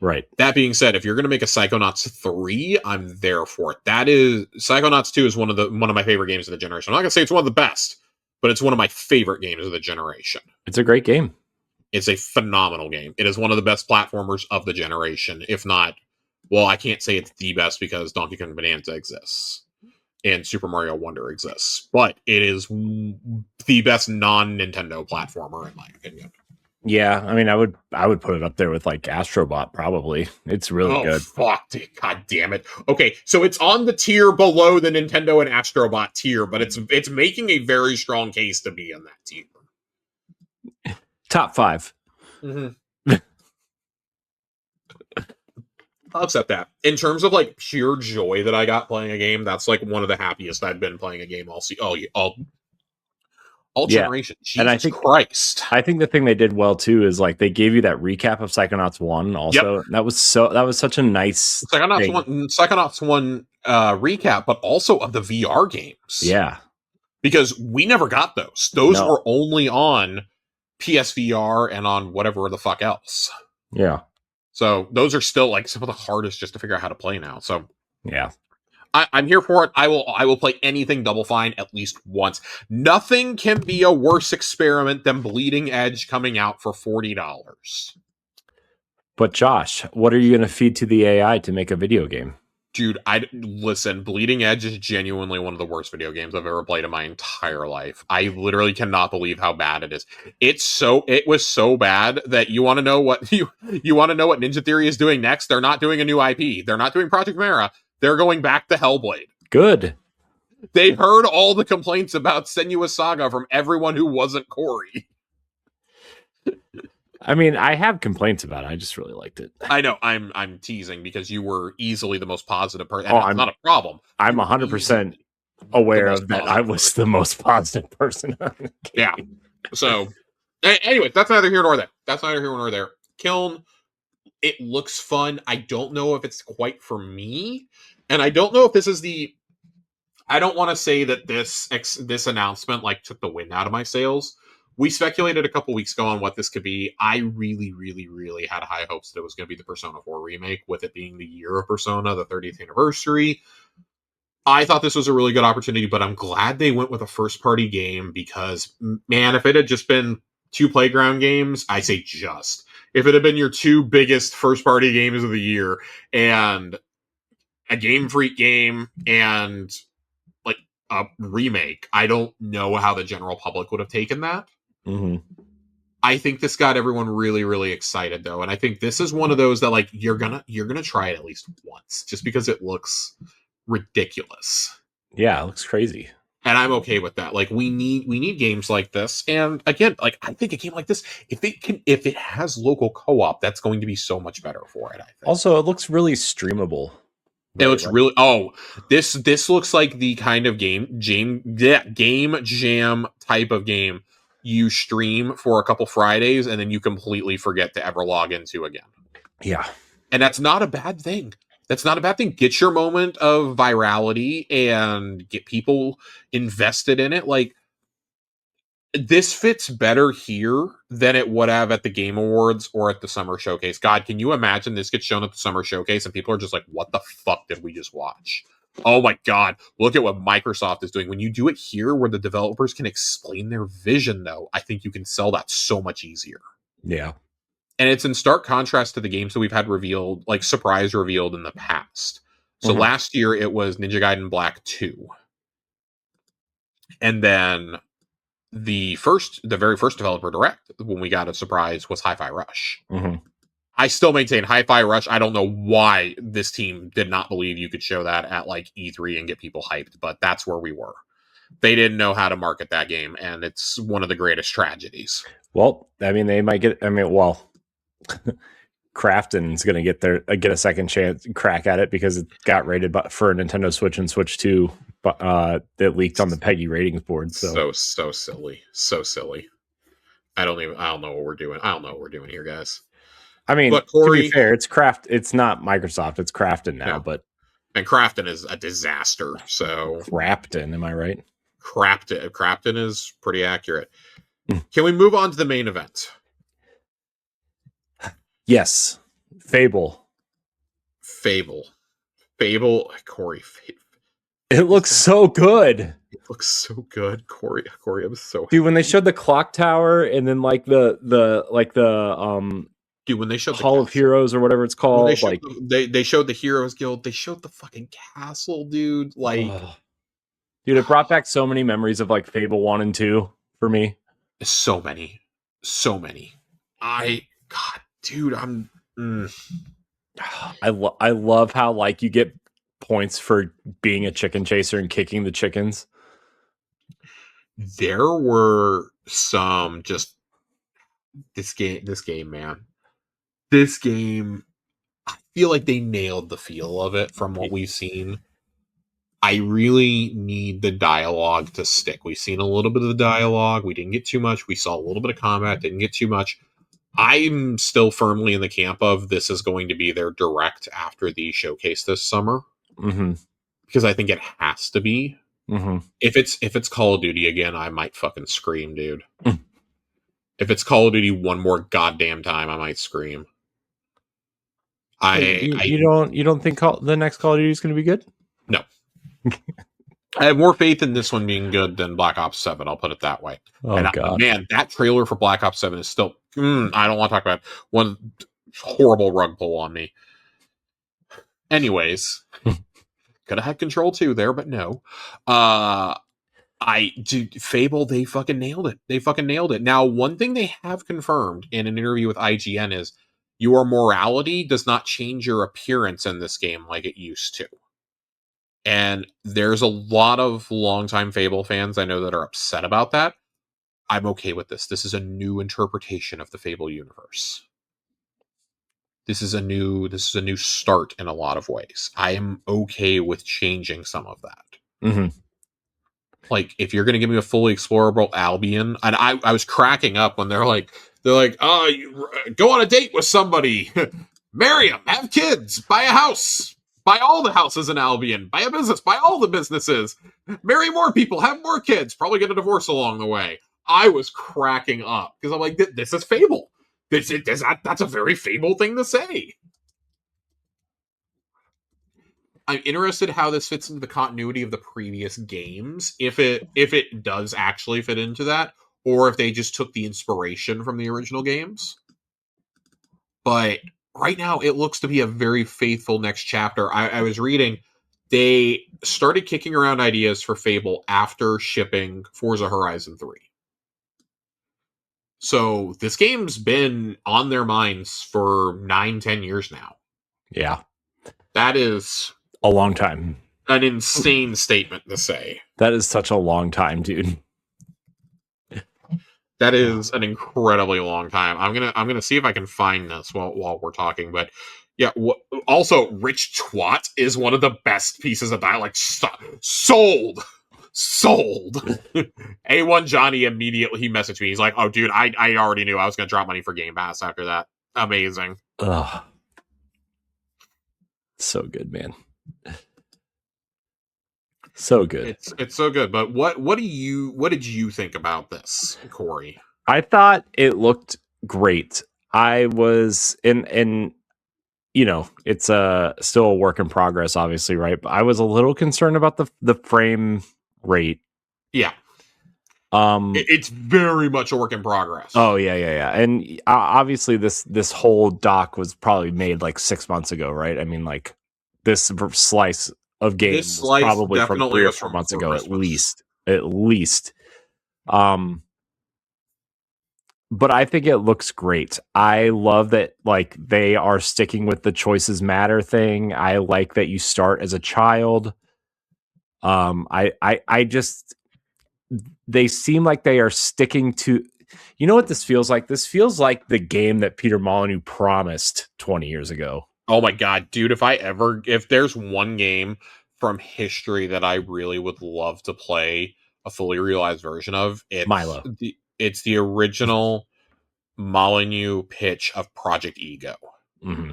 Right. That being said, if you're going to make a Psychonauts 3, I'm there for it. That is Psychonauts 2 is one of my favorite games of the generation. I'm not going to say it's one of the best, but it's one of my favorite games of the generation. It's a great game. It's a phenomenal game. It is one of the best platformers of the generation, if not, well, I can't say it's the best because Donkey Kong Bonanza exists and Super Mario Wonder exists, but it is the best non-Nintendo platformer in my opinion. Yeah, I mean, I would put it up there with like Astrobot, probably. It's really good. Fuck, god damn it. Okay, so it's on the tier below the Nintendo and Astrobot tier, but it's making a very strong case to be in that tier. Top 5. Mm-hmm. I'll accept that. In terms of like pure joy that I got playing a game, that's like one of the happiest I've been playing a game all generation. Jesus and I think Christ. I think the thing they did well too is like they gave you that recap of Psychonauts 1 also. Yep. That was such a nice Psychonauts 1 recap, but also of the VR games. Yeah. Because we never got those. Those were only on PSVR and on whatever the fuck else. Yeah. So those are still like some of the hardest just to figure out how to play now. So yeah. I'm here for it. I will play anything Double Fine at least once. Nothing can be a worse experiment than Bleeding Edge coming out for $40. But Josh, what are you going to feed to the AI to make a video game? Dude, listen, Bleeding Edge is genuinely one of the worst video games I've ever played in my entire life. I literally cannot believe how bad it is. It was so bad that you want to know what you want to know what Ninja Theory is doing next? They're not doing a new IP. They're not doing Project Mara. They're going back to Hellblade. Good. They heard all the complaints about Senua's Saga from everyone who wasn't Corey. I mean, I have complaints about it. I just really liked it. I know. I'm teasing because you were easily the most positive person. And it's not a problem. I'm 100% aware of that. I was the most positive person on the game. Yeah. So, anyway, that's neither here nor there. Kiln, it looks fun. I don't know if it's quite for me. And I don't know if this is I don't want to say that this announcement like took the wind out of my sails. We speculated a couple weeks ago on what this could be. I really, really, really had high hopes that it was going to be the Persona 4 remake, with it being the year of Persona, the 30th anniversary. I thought this was a really good opportunity, but I'm glad they went with a first-party game because, man, if it had just been 2 Playground games, I say just. If it had been your 2 biggest first-party games of the year and a Game Freak game and like a remake, I don't know how the general public would have taken that. Mm-hmm. I think this got everyone really, really excited though, and I think this is one of those that like you're gonna try it at least once, just because it looks ridiculous. Yeah, it looks crazy. And I'm okay with that. Like we need games like this. And again, like I think a game like this, if it has local co-op, that's going to be so much better for it, I think. Also, it looks really streamable. It looks really this looks like the kind of game jam type of game you stream for a couple Fridays and then you completely forget to ever log into again. Yeah. And that's not a bad thing. That's not a bad thing. Get your moment of virality and get people invested in it. Like, this fits better here than it would have at the Game Awards or at the Summer Showcase. God, can you imagine this gets shown at the Summer Showcase and people are just like, what the fuck did we just watch? Oh my God, look at what Microsoft is doing. When you do it here where the developers can explain their vision, though, I think you can sell that so much easier. Yeah. And it's in stark contrast to the games that we've had revealed, like surprise revealed in the past. So last year it was Ninja Gaiden Black 2. And then the very first developer direct, when we got a surprise, was Hi-Fi Rush. I still maintain Hi-Fi Rush. I don't know why this team did not believe you could show that at like E3 and get people hyped, but that's where we were. They didn't know how to market that game, and it's one of the greatest tragedies. Well, I mean, they might get. I mean, well, Crafton's going to get a second chance crack at it because it got rated for a Nintendo Switch and Switch 2 that leaked on the PEGI ratings board. So silly. I don't know what we're doing. I don't know what we're doing here, guys. I mean, but Corey, to be fair, it's not Microsoft, it's Crafton now, but and Crafton is a disaster. So Crafton, am I right? Crafton is pretty accurate. Can we move on to the main event? Yes. Fable, Corey. It looks so good. It looks so good, Corey. I'm so dude. When they showed the clock tower and then like the dude, when they showed Hall of Heroes or whatever it's called, they showed the Heroes Guild. They showed the fucking castle, dude. Like, dude, it brought back so many memories of like Fable 1 and 2 for me. So many. Dude, I love how like you get points for being a chicken chaser and kicking the chickens. There were some just this game, man. This game, I feel like they nailed the feel of it from what we've seen. I really need the dialogue to stick. We've seen a little bit of the dialogue. We didn't get too much. We saw a little bit of combat. Didn't get too much. I'm still firmly in the camp of this is going to be their direct after the showcase this summer. Because I think it has to be. If it's Call of Duty again, I might fucking scream, dude. If it's Call of Duty one more goddamn time, I might scream. You don't think the next Call of Duty is going to be good? No. I have more faith in this one being good than Black Ops 7. I'll put it that way. God, man, that trailer for Black Ops 7 is still. I don't want to talk about one horrible rug pull on me. Anyways, could have had Control 2 there, but no. Fable, they fucking nailed it. Now, one thing they have confirmed in an interview with IGN is your morality does not change your appearance in this game like it used to. And there's a lot of longtime Fable fans I know that are upset about that. I'm okay with this. This is a new interpretation of the Fable universe. This is a new start in a lot of ways. I am okay with changing some of that. Like, if you're going to give me a fully explorable Albion, and I was cracking up when they're like, oh, go on a date with somebody, marry them, have kids, buy a house. Buy all the houses in Albion. Buy a business. Buy all the businesses. Marry more people. Have more kids. Probably get a divorce along the way. I was cracking up because I'm like, this is Fable. That's a very Fable thing to say. I'm interested how this fits into the continuity of the previous games. If it does actually fit into that, or if they just took the inspiration from the original games. But right now, it looks to be a very faithful next chapter. I was reading, they started kicking around ideas for Fable after shipping Forza Horizon 3. So this game's been on their minds for 9-10 years now. Yeah. That is a long time. An insane statement to say. That is such a long time, dude. That is an incredibly long time. I'm gonna see if I can find this while we're talking. But yeah, also Rich Twat is one of the best pieces of dialogue. Sold. A1 Johnny immediately he messaged me. He's like, "Oh, dude, I already knew I was gonna drop money for Game Pass after that. Amazing." Ugh. So good, man. So good. It's so good. But what did you think about this, Corey? I thought it looked great. I was in you know, it's still a work in progress, obviously, right? But I was a little concerned about the frame rate. Yeah. It's very much a work in progress. Oh yeah. And obviously this whole doc was probably made like 6 months ago, right? I mean, like this slice of game was probably from 3 or 4 months ago, at least. But I think it looks great. I love that, like, they are sticking with the choices matter thing. I like that you start as a child. I just, they seem like they are sticking to, you know what this feels like? This feels like the game that Peter Molyneux promised 20 years ago. Oh my God, dude. If there's one game from history that I really would love to play a fully realized version of, it's Milo. It's the original Molyneux pitch of Project Ego. Mm-hmm.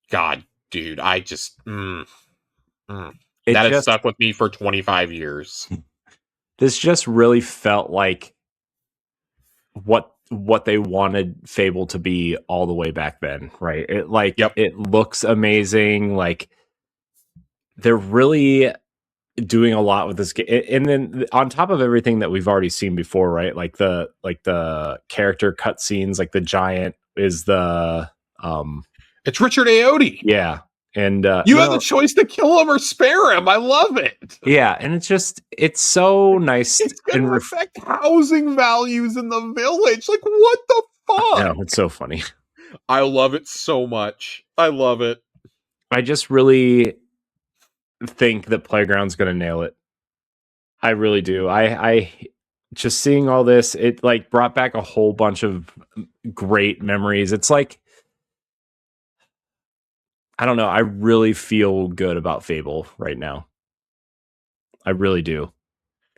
God, dude, I just that has stuck with me for 25 years. This just really felt like what they wanted Fable to be all the way back then, right? It looks amazing. Like, they're really doing a lot with this game, and then on top of everything that we've already seen before, right? Like the character cutscenes, like the giant is the it's Richard Ayoade. Yeah, and you have the choice to kill him or spare him. I love it. Yeah, and it's so nice. It's going to affect housing values in the village. Like, what the fuck? No, it's so funny. I love it so much. I love it. I just really think that Playground's going to nail it. I really do. I just seeing all this, it like brought back a whole bunch of great memories. It's like, I don't know. I really feel good about Fable right now. I really do.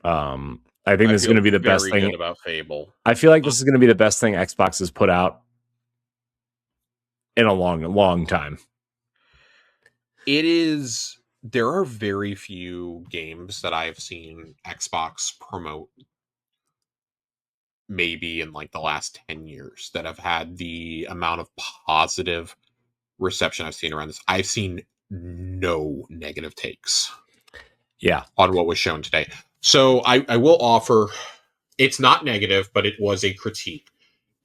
I think this is going to be the best thing about Fable. I feel like this is going to be the best thing Xbox has put out in a long time. It is. There are very few games that I've seen Xbox promote, maybe in like the last 10 years, that have had the amount of positive reception I've seen around this. I've seen no negative takes. Yeah. On what was shown today. So I will offer, it's not negative, but it was a critique.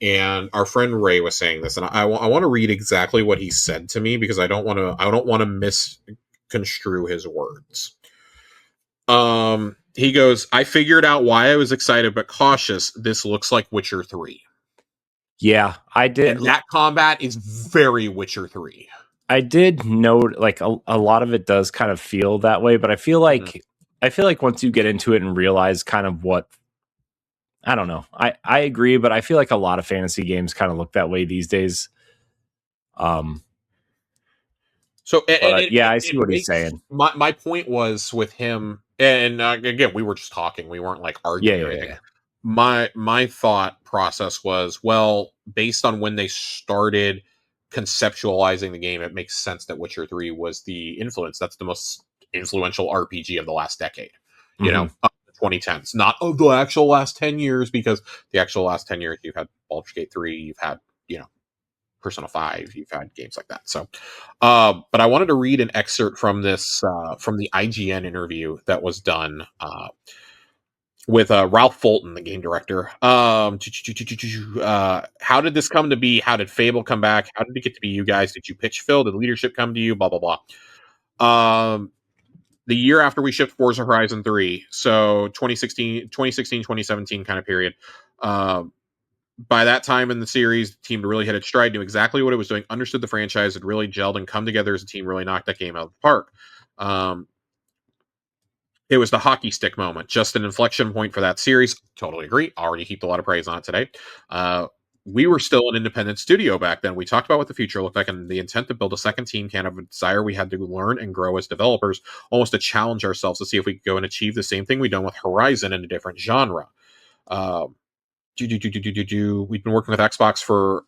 And our friend Ray was saying this, and I want to read exactly what he said to me, because I don't want to misconstrue his words. He goes, "I figured out why I was excited but cautious. This looks like Witcher 3. Yeah, I did. And that combat is very Witcher 3. I did note, like, a lot of it does kind of feel that way, but I feel like once you get into it and realize kind of what, I don't know. I agree, but I feel like a lot of fantasy games kind of look that way these days. I see what he's saying. My point was with him, and again, we were just talking. We weren't like arguing or anything. Yeah. My thought process was, well, based on when they started conceptualizing the game, it makes sense that Witcher 3 was the influence. That's the most influential RPG of the last decade, you know, up to the 2010s, not of the actual last 10 years, because the actual last 10 years, you've had Baldur's Gate 3, you've had, you know, Persona 5, you've had games like that. So, but I wanted to read an excerpt from this, from the IGN interview that was done, with Ralph Fulton, the game director. How did this come to be? How did Fable come back? How did it get to be you guys? Did you pitch Phil? Did leadership come to you? Blah, blah, blah. The year after we shipped Forza Horizon 3, so 2016, 2017 kind of period, by that time in the series, the team really hit its stride, knew exactly what it was doing, understood the franchise, had really gelled and come together as a team, really knocked that game out of the park. It was the hockey stick moment, just an inflection point for that series. Totally agree. Already heaped a lot of praise on it today. We were still an independent studio back then. We talked about what the future looked like, and the intent to build a second team kind of a desire we had to learn and grow as developers, almost to challenge ourselves to see if we could go and achieve the same thing we've done with Horizon in a different genre. We've been working with Xbox for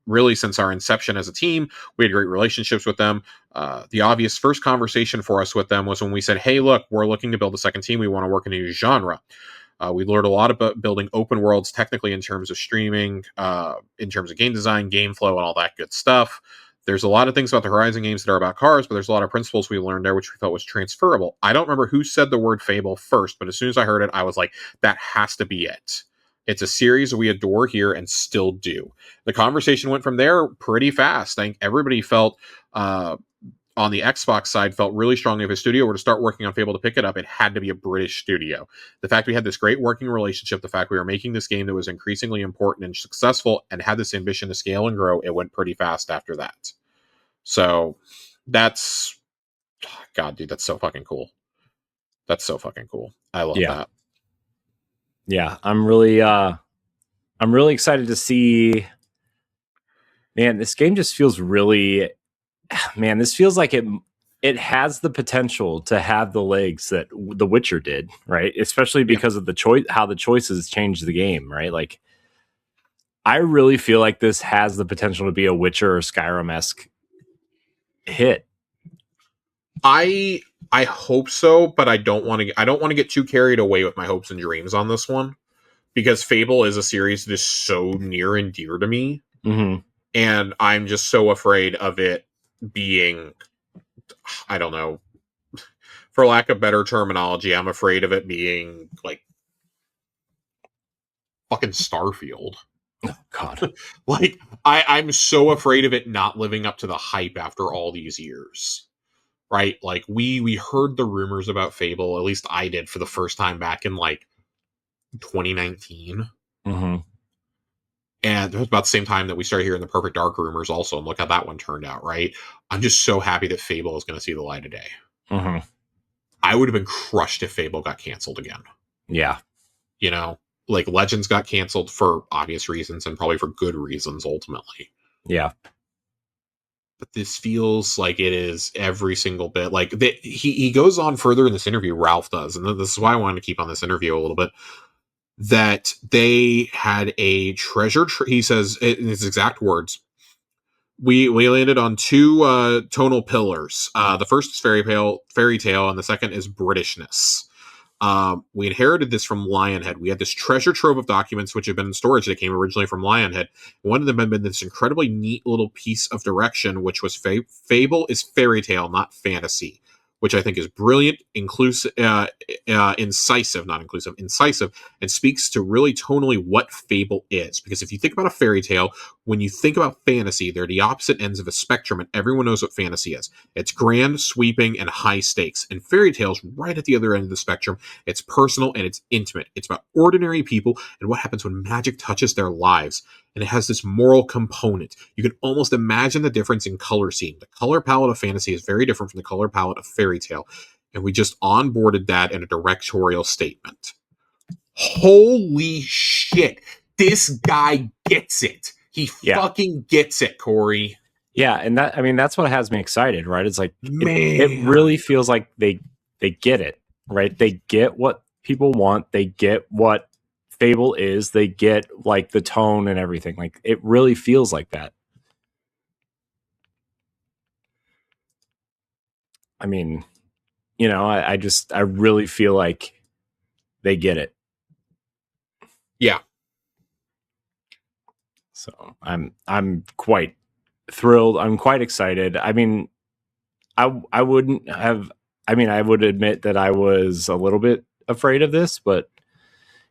really since our inception as a team. We had great relationships with them. The obvious first conversation for us with them was when we said, hey, look, we're looking to build a second team. We want to work in a new genre. We learned a lot about building open worlds technically in terms of streaming, in terms of game design, game flow, and all that good stuff. There's a lot of things about the Horizon games that are about cars, but there's a lot of principles we learned there which we felt was transferable. I don't remember who said the word Fable first, but as soon as I heard it, I was like, that has to be it. It's a series we adore here and still do. The conversation went from there pretty fast. I think everybody felt, on the Xbox side, felt really strongly if a studio were to start working on Fable to pick it up, it had to be a British studio. The fact we had this great working relationship, the fact we were making this game that was increasingly important and successful and had this ambition to scale and grow, it went pretty fast after that. So that's, God, dude, that's so fucking cool. That's so fucking cool. I love that. Yeah, I'm really excited to see. Man, this game just feels really. Man, this feels like it has the potential to have the legs that The Witcher did, right? Especially because of the choice, how the choices changed the game, right? Like, I really feel like this has the potential to be a Witcher or Skyrim-esque hit. I hope so, but I don't want to get too carried away with my hopes and dreams on this one, because Fable is a series that is so near and dear to me. Mm-hmm. And I'm just so afraid of it being, I don't know, for lack of better terminology, I'm afraid of it being like fucking Starfield. Oh, God. Like, I'm so afraid of it not living up to the hype after all these years. Right? Like, we heard the rumors about Fable, at least I did, for the first time back in like 2019. Mm-hmm. And it was about the same time that we started hearing the Perfect Dark rumors also, and look how that one turned out, right? I'm just so happy that Fable is going to see the light of day. Mm-hmm. I would have been crushed if Fable got canceled again. Yeah. You know, like Legends got canceled for obvious reasons and probably for good reasons ultimately. Yeah. But this feels like it is every single bit. Like, he goes on further in this interview, Ralph does, and this is why I wanted to keep on this interview a little bit, that they had a treasure. He says, in his exact words, we landed on two tonal pillars. The first is fairy tale, and the second is Britishness. We inherited this from Lionhead. We had this treasure trove of documents which had been in storage that came originally from Lionhead. One of them had been this incredibly neat little piece of direction, which was Fable is fairy tale, not fantasy, which I think is brilliant, incisive, and speaks to really tonally what Fable is. Because if you think about a fairy tale, when you think about fantasy, they're the opposite ends of a spectrum, and everyone knows what fantasy is. It's grand, sweeping, and high stakes. And fairy tale's right at the other end of the spectrum. It's personal and it's intimate. It's about ordinary people and what happens when magic touches their lives. And it has this moral component. You can almost imagine the difference in color scheme. The color palette of fantasy is very different from the color palette of fairy tale. And we just onboarded that in a directorial statement. Holy shit. This guy gets it. He fucking gets it, Corey. Yeah, and that's what has me excited, right? It's like, it really feels like they get it, right? They get what people want. They get what Fable is. They get like the tone and everything. Like, it really feels like that. I mean, you know, I really feel like they get it. Yeah. So I'm quite thrilled. I'm quite excited. I mean, I wouldn't have. I mean, I would admit that I was a little bit afraid of this, but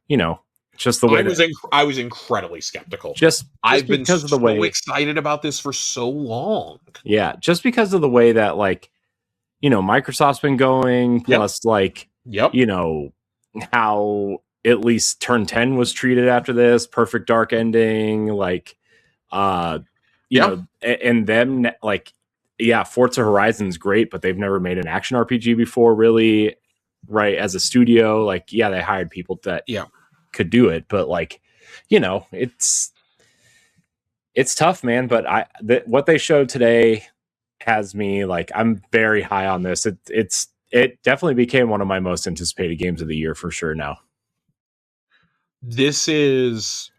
you know, just the way I was incredibly skeptical. Just I've been because of the way excited about this for so long. Yeah, just because of the way that, like, you know, Microsoft's been going, plus like, you know, how at least Turn 10 was treated after this. Perfect Dark ending, like, you know, and them, like, yeah, Forza Horizon's great, but they've never made an action RPG before, really, right? As a studio, like, yeah, they hired people that could do it, but like, you know, it's tough, man. But what they showed today has me like, I'm very high on this. It definitely became one of my most anticipated games of the year for sure now. This is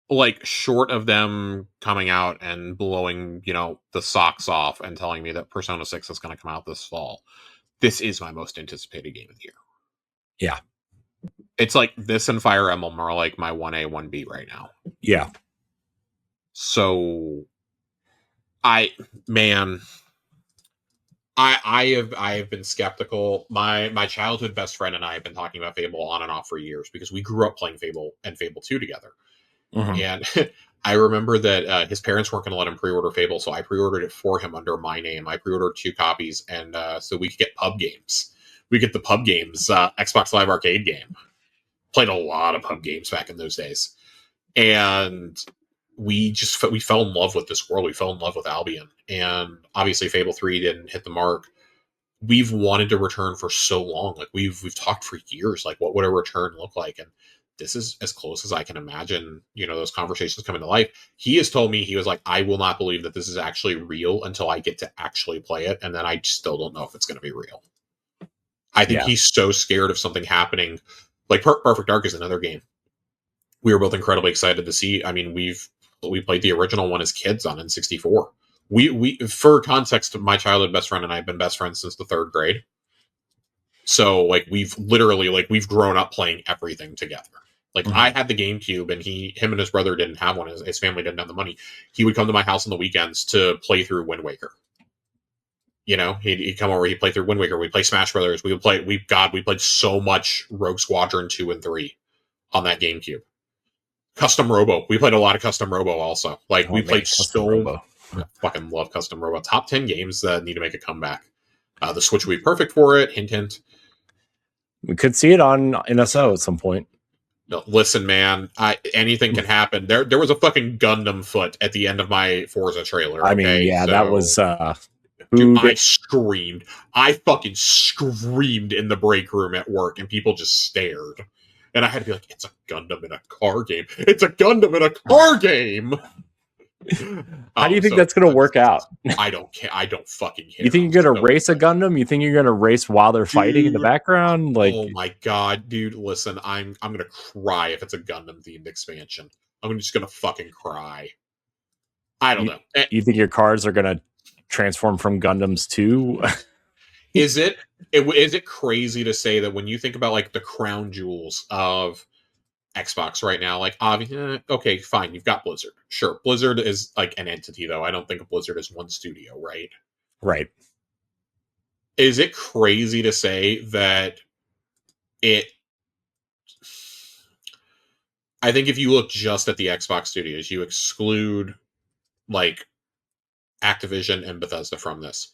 like, short of them coming out and blowing, you know, the socks off and telling me that Persona 6 is going to come out this fall, this is my most anticipated game of the year. Yeah. It's like this and Fire Emblem are like my 1A, 1B right now. Yeah. So I have been skeptical. My childhood best friend and I have been talking about Fable on and off for years because we grew up playing Fable and Fable 2 together. Mm-hmm. And I remember that his parents weren't going to let him pre-order Fable, so I pre-ordered it for him under my name. I pre-ordered 2 copies, and so we could get pub games. We get the pub games, Xbox Live Arcade game. Played a lot of pub games back in those days. And we fell in love with this world. We fell in love with Albion. And obviously Fable 3 didn't hit the mark. We've wanted to return for so long. Like, we've talked for years, like, what would a return look like? And this is as close as I can imagine, you know, those conversations coming to life. He has told me, he was like, I will not believe that this is actually real until I get to actually play it. And then I still don't know if it's going to be real. I think he's so scared of something happening. Like, Perfect Dark is another game we were both incredibly excited to see. I mean, we played the original one as kids on N64. We for context, my childhood best friend and I have been best friends since the 3rd grade. So, like, we've literally, like, we've grown up playing everything together. Like, mm-hmm. I had the GameCube, and him and his brother didn't have one. His family didn't have the money. He would come to my house on the weekends to play through Wind Waker. You know, he'd come over, he'd play through Wind Waker. We'd play Smash Brothers. We played so much Rogue Squadron 2 and 3 on that GameCube. Custom Robo. We played a lot of Custom Robo also. Like, we played Robo. I fucking love Custom Robo. Top 10 games that need to make a comeback. The Switch would be perfect for it. Hint, hint. We could see it on NSO at some point. No, listen, man. Anything can happen. There was a fucking Gundam foot at the end of my Forza trailer. I mean, yeah, so, that was... dude, I screamed. I fucking screamed in the break room at work, and people just stared. And I had to be like, it's a Gundam in a car game. It's a Gundam in a car game. How do you think that's going to work out? I don't care. I don't fucking care. You think you're going to race a Gundam? You think you're going to race while they're fighting in the background? Like, oh my god, dude! Listen, I'm going to cry if it's a Gundam themed expansion. I'm just going to fucking cry. I don't know. You think your cars are going to transform from Gundams too? Is it crazy to say that when you think about, like, the crown jewels of Xbox right now, like, okay, fine, you've got Blizzard. Sure, Blizzard is like an entity, though. I don't think of Blizzard as one studio, right? Right. Is it crazy to say that I think if you look just at the Xbox studios, you exclude, like, Activision and Bethesda from this,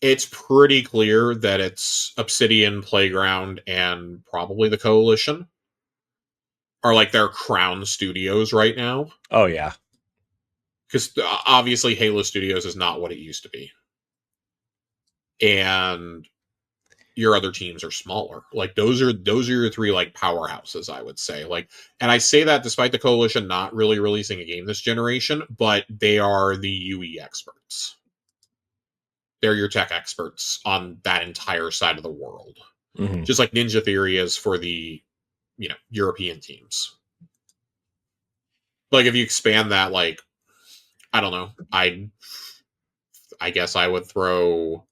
it's pretty clear that it's Obsidian, Playground, and probably the Coalition are, like, their crown studios right now. Oh, yeah. Because obviously Halo Studios is not what it used to be. And your other teams are smaller. Like, those are your 3, like, powerhouses, I would say. Like, and I say that despite the Coalition not really releasing a game this generation, but they are the UE experts. They're your tech experts on that entire side of the world. Mm-hmm. Just like Ninja Theory is for the, you know, European teams. Like, if you expand that, like, I don't know, I guess I would throw...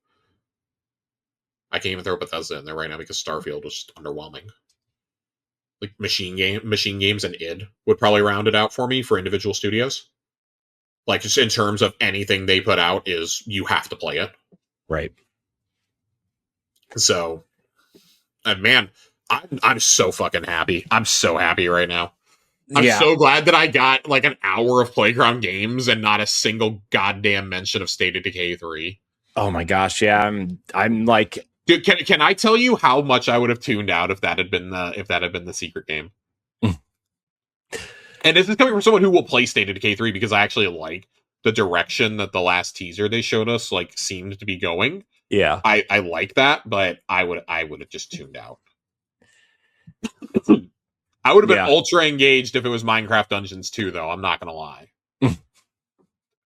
I can't even throw Bethesda in there right now because Starfield was just underwhelming. Like, Machine Games and id would probably round it out for me for individual studios. Like, just in terms of anything they put out is you have to play it. Right. So, man, I'm so fucking happy. I'm so happy right now. I'm so glad that I got, like, an hour of Playground Games and not a single goddamn mention of State of Decay 3. Oh my gosh, yeah. I'm like, Dude, can I tell you how much I would have tuned out if that had been the secret game? And this is coming from someone who will play State of Decay 3 because I actually like the direction that the last teaser they showed us like seemed to be going. Yeah. I like that, but I would have just tuned out. I would have been ultra engaged if it was Minecraft Dungeons 2, though. I'm not gonna lie.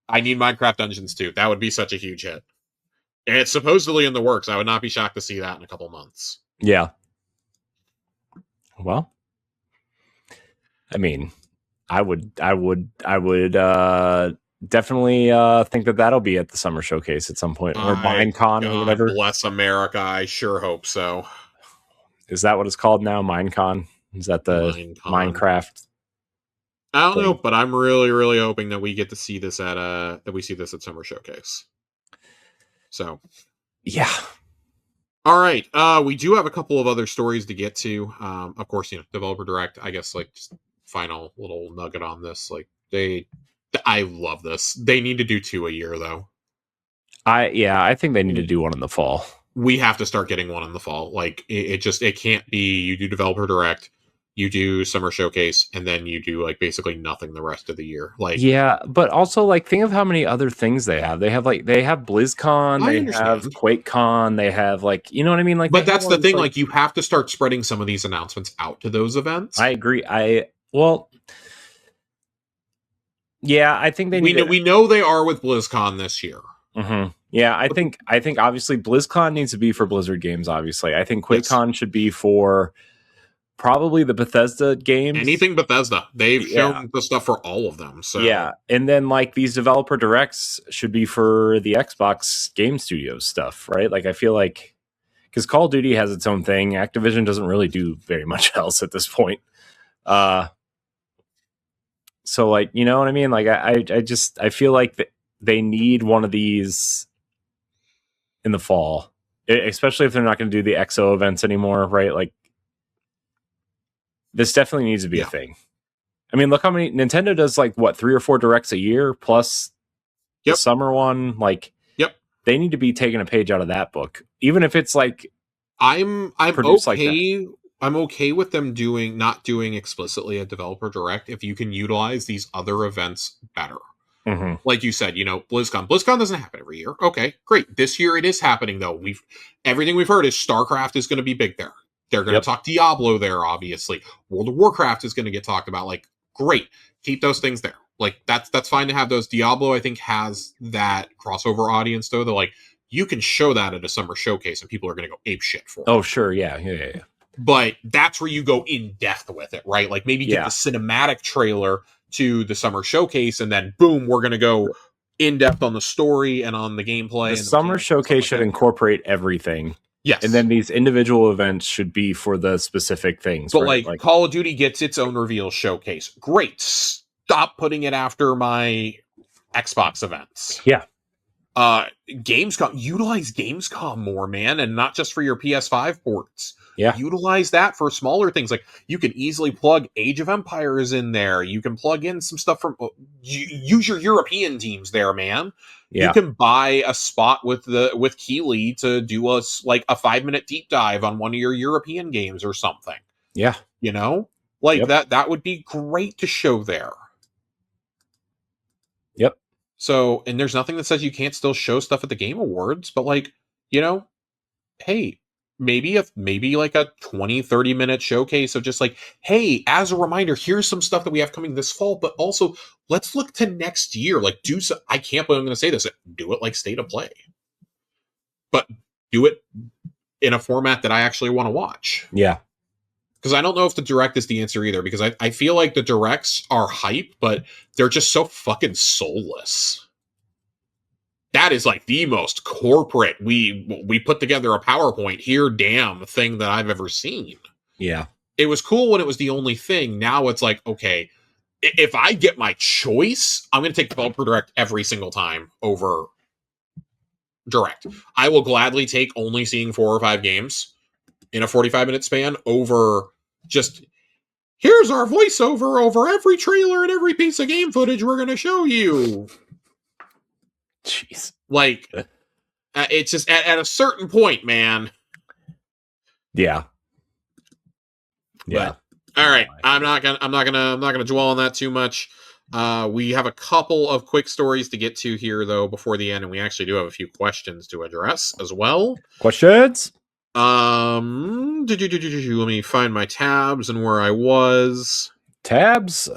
I need Minecraft Dungeons 2. That would be such a huge hit. And it's supposedly in the works. I would not be shocked to see that in a couple months. Yeah. Well, I mean, I would definitely think that that'll be at the summer showcase at some point, or Minecon or whatever. Bless America. I sure hope so. Is that what it's called now? Minecon? Is that the Minecraft? I don't know, but I'm really, really hoping that we get to see this at Summer Showcase. So, yeah. All right. We do have a couple of other stories to get to. Of course, Developer Direct. I guess like just final little nugget on this. Like I love this. They need to do 2 a year though. I think they need to do one in the fall. We have to start getting one in the fall. Like it can't be you do Developer Direct, you do Summer Showcase, and then you do like basically nothing the rest of the year. Like, yeah, but also like think of how many other things they have. They have BlizzCon, they have QuakeCon, they have like, you know what I mean? Like, but that's the thing. Like, you have to start spreading some of these announcements out to those events. I agree. Yeah, I think we know they are with BlizzCon this year. Mm-hmm. Yeah, I think obviously BlizzCon needs to be for Blizzard games. Obviously, I think QuakeCon should be for probably the Bethesda games. Anything Bethesda. They've shown the stuff for all of them. So yeah, and then like these Developer Directs should be for the Xbox Game Studios stuff, right? Like I feel like because Call of Duty has its own thing, Activision doesn't really do very much else at this point. So like, you know what I mean? Like I feel like they need one of these in the fall, especially if they're not going to do the XO events anymore, right? Like this definitely needs to be a thing. I mean, look how many Nintendo does, like what, 3 or 4 directs a year plus the summer one. Like, they need to be taking a page out of that book, even if it's like I'm okay. Like I'm okay with them not doing explicitly a Developer Direct if you can utilize these other events better. Mm-hmm. Like you said, BlizzCon doesn't happen every year. Okay, great. This year it is happening though. Everything we've heard is StarCraft is going to be big there. They're going to talk Diablo there, obviously. World of Warcraft is going to get talked about. Like, great. Keep those things there. Like, that's fine to have those. Diablo, I think, has that crossover audience, though. That, like, you can show that at a summer showcase and people are going to go ape shit for it. Oh, sure. Yeah. But that's where you go in depth with it, right? Like, maybe get the cinematic trailer to the summer showcase and then, boom, we're going to go in depth on the story and on the gameplay. The summer showcase should incorporate everything. Yes. And then these individual events should be for the specific things. But right? like Call of Duty gets its own reveal showcase. Great. Stop putting it after my Xbox events. Yeah. Gamescom, utilize Gamescom more, man, and not just for your PS5 ports. Yeah. Utilize that for smaller things. Like you can easily plug Age of Empires in there. You can plug in some stuff from use your European teams there, man. Yeah. You can buy a spot with Keeley to do a 5-minute deep dive on one of your European games or something. Yeah. You know? Like that would be great to show there. Yep. So, and there's nothing that says you can't still show stuff at the Game Awards, but like, hey, maybe like a 20-30 minute showcase of just like, hey, as a reminder, here's some stuff that we have coming this fall, but also let's look to next year. Like, I can't believe I'm going to say this. Do it like State of Play, but do it in a format that I actually want to watch. Yeah. Because I don't know if the Direct is the answer either, because I feel like the Directs are hype, but they're just so fucking soulless. That is like the most corporate, we put together a PowerPoint here, damn thing that I've ever seen. Yeah. It was cool when it was the only thing. Now it's like, okay, if I get my choice, I'm going to take Developer Direct every single time over Direct. I will gladly take only seeing 4 or 5 games in a 45-minute span over just, here's our voiceover over every trailer and every piece of game footage we're going to show you. Jeez. Like, it's just, at a certain point, man, Yeah. Yeah. But, all right. I'm not gonna dwell on that too much. We have a couple of quick stories to get to here though before the end, and we actually do have a few questions to address as well. Questions? Let me find my tabs and where I was. Tabs.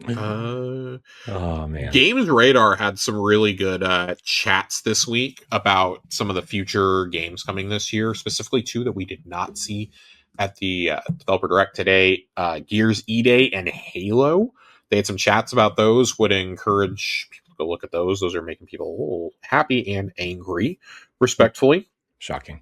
Oh man. Games Radar had some really good chats this week about some of the future games coming this year, specifically two that we did not see at the Developer Direct today, Gears E-Day and Halo. They had some chats about those. Would encourage people to go look at those. Those are making people a little happy and angry, respectfully. Shocking.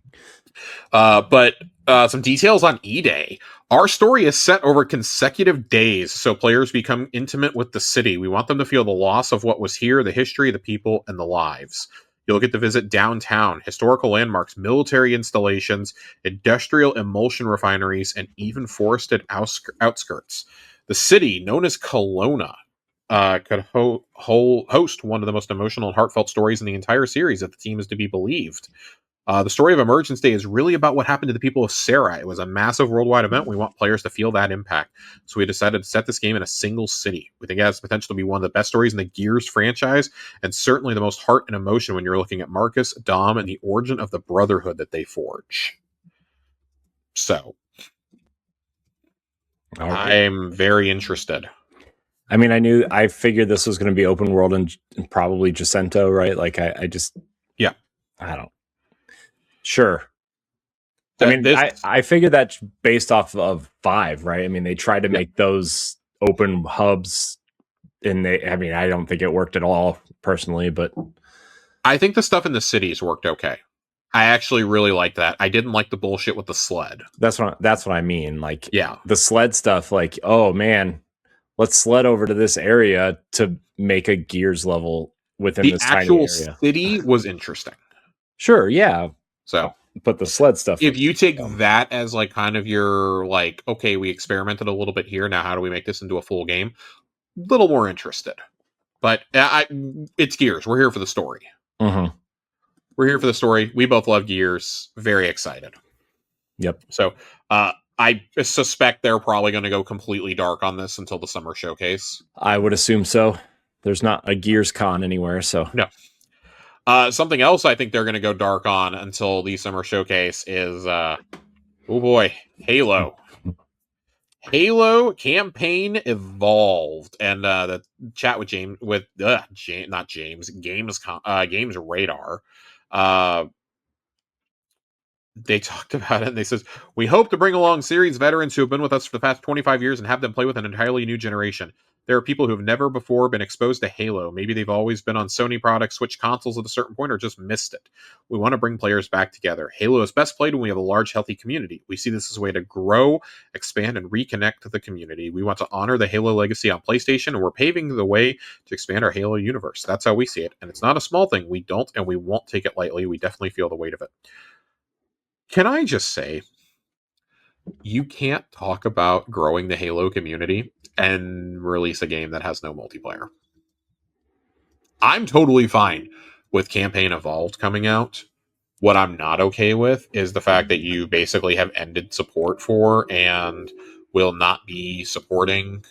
But some details on E-Day. Our story is set over consecutive days, so players become intimate with the city. We want them to feel the loss of what was here, the history, the people, and the lives. You'll get to visit downtown, historical landmarks, military installations, industrial emulsion refineries, and even forested outskirts. The city, known as Kelowna, could host one of the most emotional and heartfelt stories in the entire series, if the team is to be believed. The story of Emergence Day is really about what happened to the people of Sarah. It was a massive worldwide event. We want players to feel that impact. So we decided to set this game in a single city. We think it has potential to be one of the best stories in the Gears franchise, and certainly the most heart and emotion when you're looking at Marcus, Dom, and the origin of the brotherhood that they forge. So, right. I'm very interested. I mean, I figured this was going to be open world and probably Jacinto, right? Like, I don't. Sure. I mean, I figured that's based off of 5, right? I mean, they tried to make those open hubs, and I don't think it worked at all personally, but I think the stuff in the cities worked okay. I actually really like that. I didn't like the bullshit with the sled. That's what I mean. Like, yeah, the sled stuff. Like, oh man, let's sled over to this area to make a Gears level within this tiny area. The actual city was interesting. Sure, yeah. So, but the sled stuff. If you take that as like kind of your like, okay, we experimented a little bit here. Now, how do we make this into a full game? A little more interested. But it's Gears. We're here for the story. Mm-hmm. We're here for the story. We both love Gears. Very excited. Yep. So I suspect they're probably going to go completely dark on this until the summer showcase. I would assume so. There's not a Gears con anywhere, so no. Something else I think they're going to go dark on until the summer showcase is, oh boy, Halo. Halo campaign evolved, and the chat with Games Radar. They talked about it, and they says, we hope to bring along series veterans who have been with us for the past 25 years and have them play with an entirely new generation. There are people who have never before been exposed to Halo. Maybe they've always been on Sony products, switched consoles at a certain point, or just missed it. We want to bring players back together. Halo is best played when we have a large, healthy community. We see this as a way to grow, expand, and reconnect to the community. We want to honor the Halo legacy on PlayStation, and we're paving the way to expand our Halo universe. That's how we see it. And it's not a small thing. We don't, and we won't take it lightly. We definitely feel the weight of it. Can I just say, you can't talk about growing the Halo community and release a game that has no multiplayer. I'm totally fine with Campaign Evolved coming out. What I'm not okay with is the fact that you basically have ended support for and will not be supporting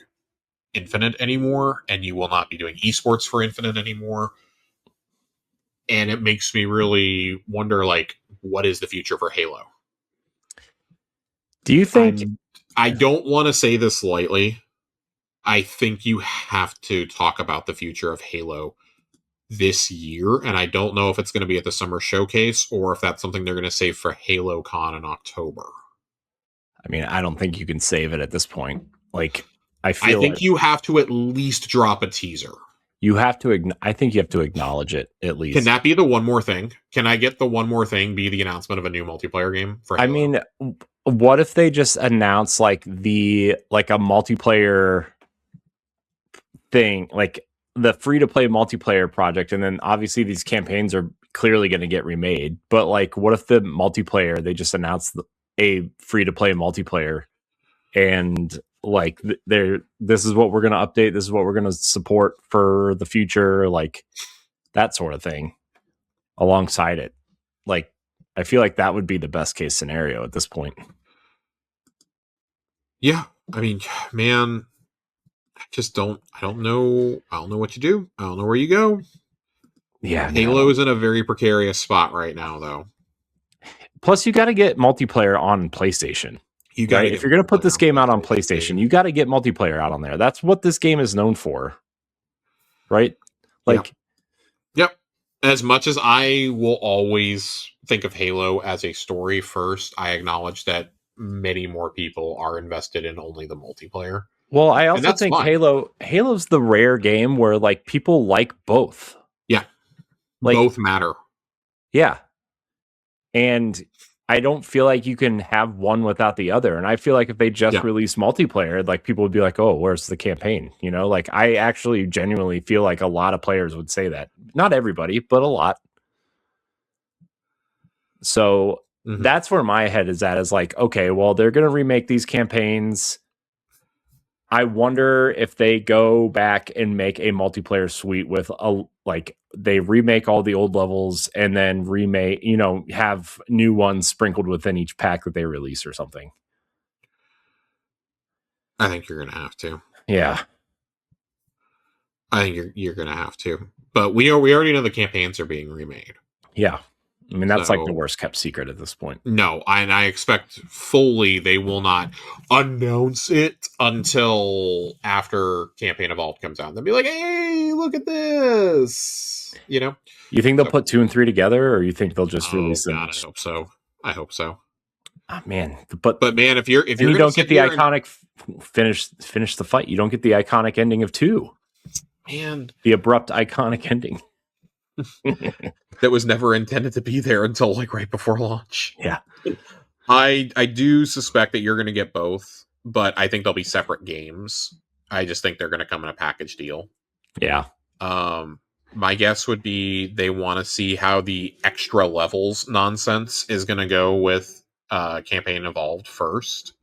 Infinite anymore, and you will not be doing esports for Infinite anymore. And it makes me really wonder, like, what is the future for Halo? Do you think... I don't want to say this lightly. I think you have to talk about the future of Halo this year, and I don't know if it's going to be at the summer showcase or if that's something they're going to save for Halo Con in October. I mean, I don't think you can save it at this point. Like, I think like you have to at least drop a teaser. You have to. I think you have to acknowledge it at least. Can that be the one more thing? Can I get the one more thing be the announcement of a new multiplayer game for Halo? I mean, what if they just announce like a multiplayer thing, like the free-to-play multiplayer project, and then obviously these campaigns are clearly going to get remade, but like what if the multiplayer, they just announced a free-to-play multiplayer and like this is what we're going to update, this is what we're going to support for the future, like that sort of thing alongside it. Like, I feel like that would be the best case scenario at this point. Yeah, I mean, man, I don't know what you do. I don't know where you go. Yeah, Halo is in a very precarious spot right now, though. Plus, you got to get multiplayer on PlayStation. You got if you're going to put this game out on PlayStation, you got to get multiplayer out on there. That's what this game is known for, right? Like, yep. As much as I will always think of Halo as a story first, I acknowledge that many more people are invested in only the multiplayer. Well, I also think fine. Halo's the rare game where like people like both. Yeah. Like, both matter. Yeah. And I don't feel like you can have one without the other. And I feel like if they just release multiplayer, like people would be like, oh, where's the campaign? You know, like I actually genuinely feel like a lot of players would say that. Not everybody, but a lot. So that's where my head is at, is like, okay, well, they're going to remake these campaigns. I wonder if they go back and make a multiplayer suite with they remake all the old levels and then remake, have new ones sprinkled within each pack that they release or something. I think you're going to have to. Yeah. I think you're going to have to. But we already know the campaigns are being remade. Yeah. I mean, that's like the worst kept secret at this point. No, and I expect fully they will not announce it until after Campaign Evolved comes out. They'll be like, hey, look at this. You know? You think they'll put 2 and 3 together, or you think they'll just release them? God, I hope so. Oh, man. But man, if you don't get the iconic finish the fight, you don't get the iconic ending of 2. Man. The abrupt iconic ending. That was never intended to be there until like right before launch. Yeah. I do suspect that you're going to get both, but I think they'll be separate games. I just think they're going to come in a package deal. Yeah. My guess would be they want to see how the extra levels nonsense is going to go with Campaign Evolved first.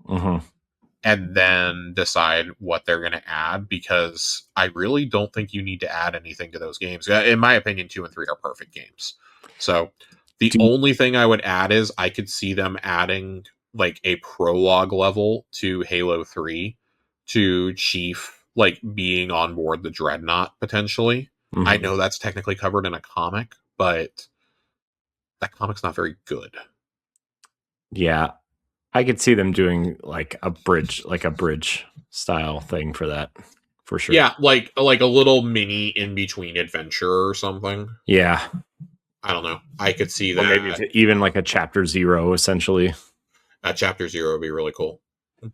And then decide what they're going to add, because I really don't think you need to add anything to those games. In my opinion, 2 and 3 are perfect games. So the only thing I would add is I could see them adding like a prologue level to Halo 3 to Chief like being on board the Dreadnought potentially. I know that's technically covered in a comic, but that comic's not very good. Yeah. I could see them doing like a bridge style thing for that, for sure. Yeah, like a little mini in between adventure or something. Yeah, I don't know. I could see that. Or maybe even like a chapter 0, essentially. Chapter 0 would be really cool,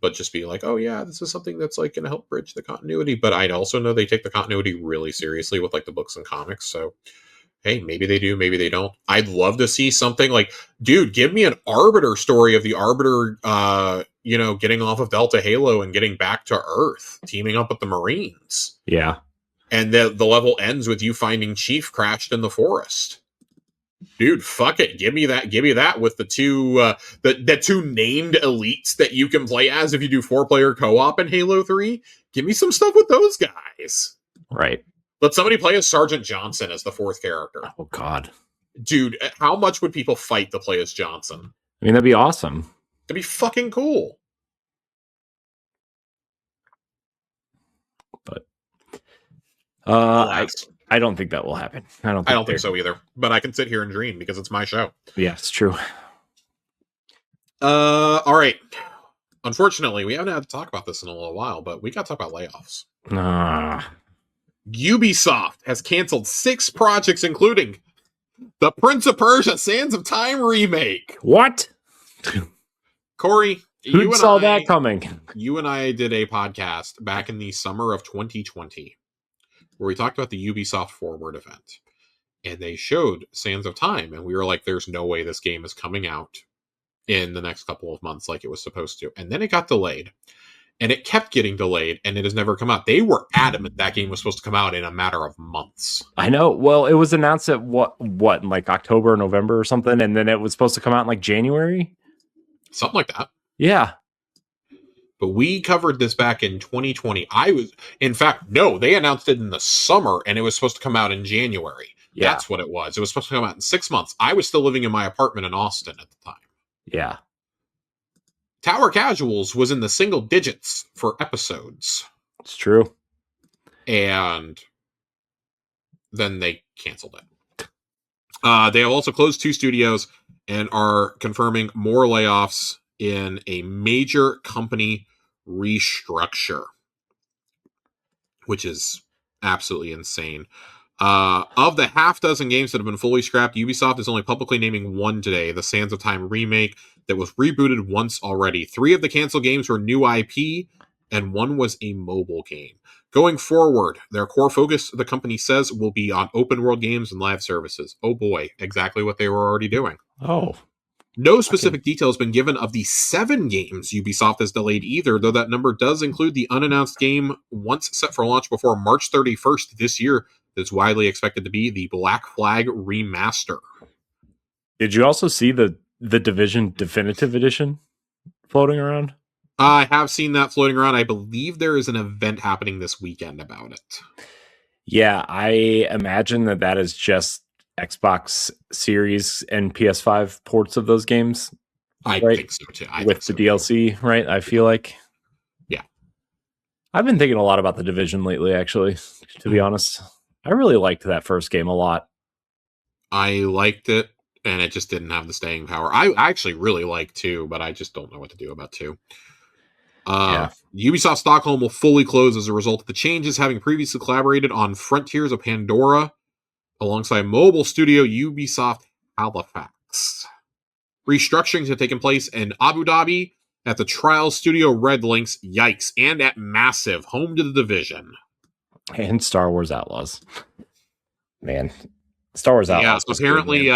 but just be like, oh yeah, this is something that's like going to help bridge the continuity. But I'd also know they take the continuity really seriously with like the books and comics. So hey, maybe they do, maybe they don't. I'd love to see something like, dude, give me an Arbiter story of the Arbiter, getting off of Delta Halo and getting back to Earth, teaming up with the Marines. Yeah. And the level ends with you finding Chief crashed in the forest. Dude, fuck it. Give me that with the two the two named elites that you can play as if you do 4-player co-op in Halo 3. Give me some stuff with those guys. Right. Let somebody play as Sergeant Johnson as the 4th character. Oh, God. Dude, how much would people fight to play as Johnson? I mean, that'd be awesome. That'd be fucking cool. But I don't think that will happen. I don't think so either. But I can sit here and dream because it's my show. Yeah, it's true. All right. Unfortunately, we haven't had to talk about this in a little while, but we got to talk about layoffs. Ubisoft has canceled 6 projects, including the Prince of Persia Sands of Time remake. What? Corey, who saw that coming? You and I did a podcast back in the summer of 2020 where we talked about the Ubisoft Forward event. And they showed Sands of Time, and we were like, there's no way this game is coming out in the next couple of months like it was supposed to. And then it got delayed. And it kept getting delayed, and it has never come out. They were adamant that game was supposed to come out in a matter of months. I know. Well, it was announced at what in like October or November or something, and then it was supposed to come out in like January? Something like that. Yeah. But we covered this back in 2020. They announced it in the summer, and it was supposed to come out in January. Yeah. That's what it was. It was supposed to come out in 6 months. I was still living in my apartment in Austin at the time. Yeah. Tower Casuals was in the single digits for episodes. It's true. And then they canceled it. They have also closed 2 studios and are confirming more layoffs in a major company restructure, which is absolutely insane. Of the half dozen games that have been fully scrapped, Ubisoft is only publicly naming one today, the Sands of Time remake that was rebooted once already. 3 of the canceled games were new IP, and 1 was a mobile game. Going forward, their core focus, the company says, will be on open world games and live services. Oh boy, exactly what they were already doing. Oh. No specific detail has been given of the 7 games Ubisoft has delayed either, though that number does include the unannounced game once set for launch before March 31st this year that's widely expected to be the Black Flag remaster. Did you also see the Division Definitive Edition floating around? I have seen that floating around. I believe there is an event happening this weekend about it. Yeah, I imagine that is just Xbox Series and PS5 ports of those games. I right? think so too. With the DLC, right? I feel like. Yeah. I've been thinking a lot about the Division lately, actually, to be honest. I really liked that first game a lot. I liked it, and it just didn't have the staying power. I actually really like 2, but I just don't know what to do about 2. Ubisoft Stockholm will fully close as a result of the changes, having previously collaborated on Frontiers of Pandora alongside mobile studio Ubisoft Halifax. Restructurings have taken place in Abu Dhabi, at the Trial Studio Red Links, yikes, and at Massive, home to the Division. And Star Wars Outlaws. Man. Star Wars Outlaws. Yeah, apparently,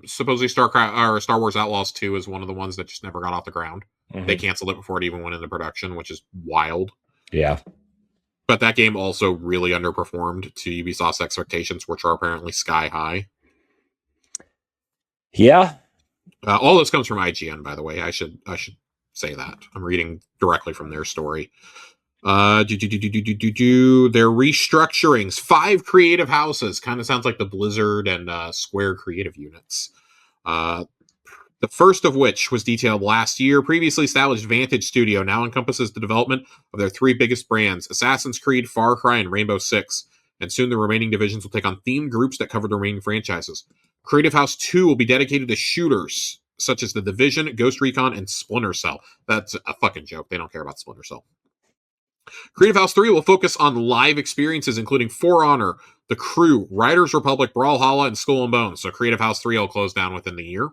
supposedly Star Wars Outlaws 2 is one of the ones that just never got off the ground. Mm-hmm. They canceled it before it even went into production, which is wild. Yeah. But that game also really underperformed to Ubisoft's expectations, which are apparently sky high. Yeah. All this comes from IGN, by the way. I should say that. I'm reading directly from their story. Their restructurings. 5 creative houses. Kind of sounds like the Blizzard and Square creative units. The first of which was detailed last year. Previously established Vantage Studio now encompasses the development of their 3 biggest brands, Assassin's Creed, Far Cry, and Rainbow Six. And soon the remaining divisions will take on themed groups that cover the remaining franchises. Creative House 2 will be dedicated to shooters, such as The Division, Ghost Recon, and Splinter Cell. That's a fucking joke. They don't care about Splinter Cell. Creative House 3 will focus on live experiences, including For Honor, The Crew, Riders Republic, Brawlhalla, and Skull and Bones. So Creative House 3 will close down within the year.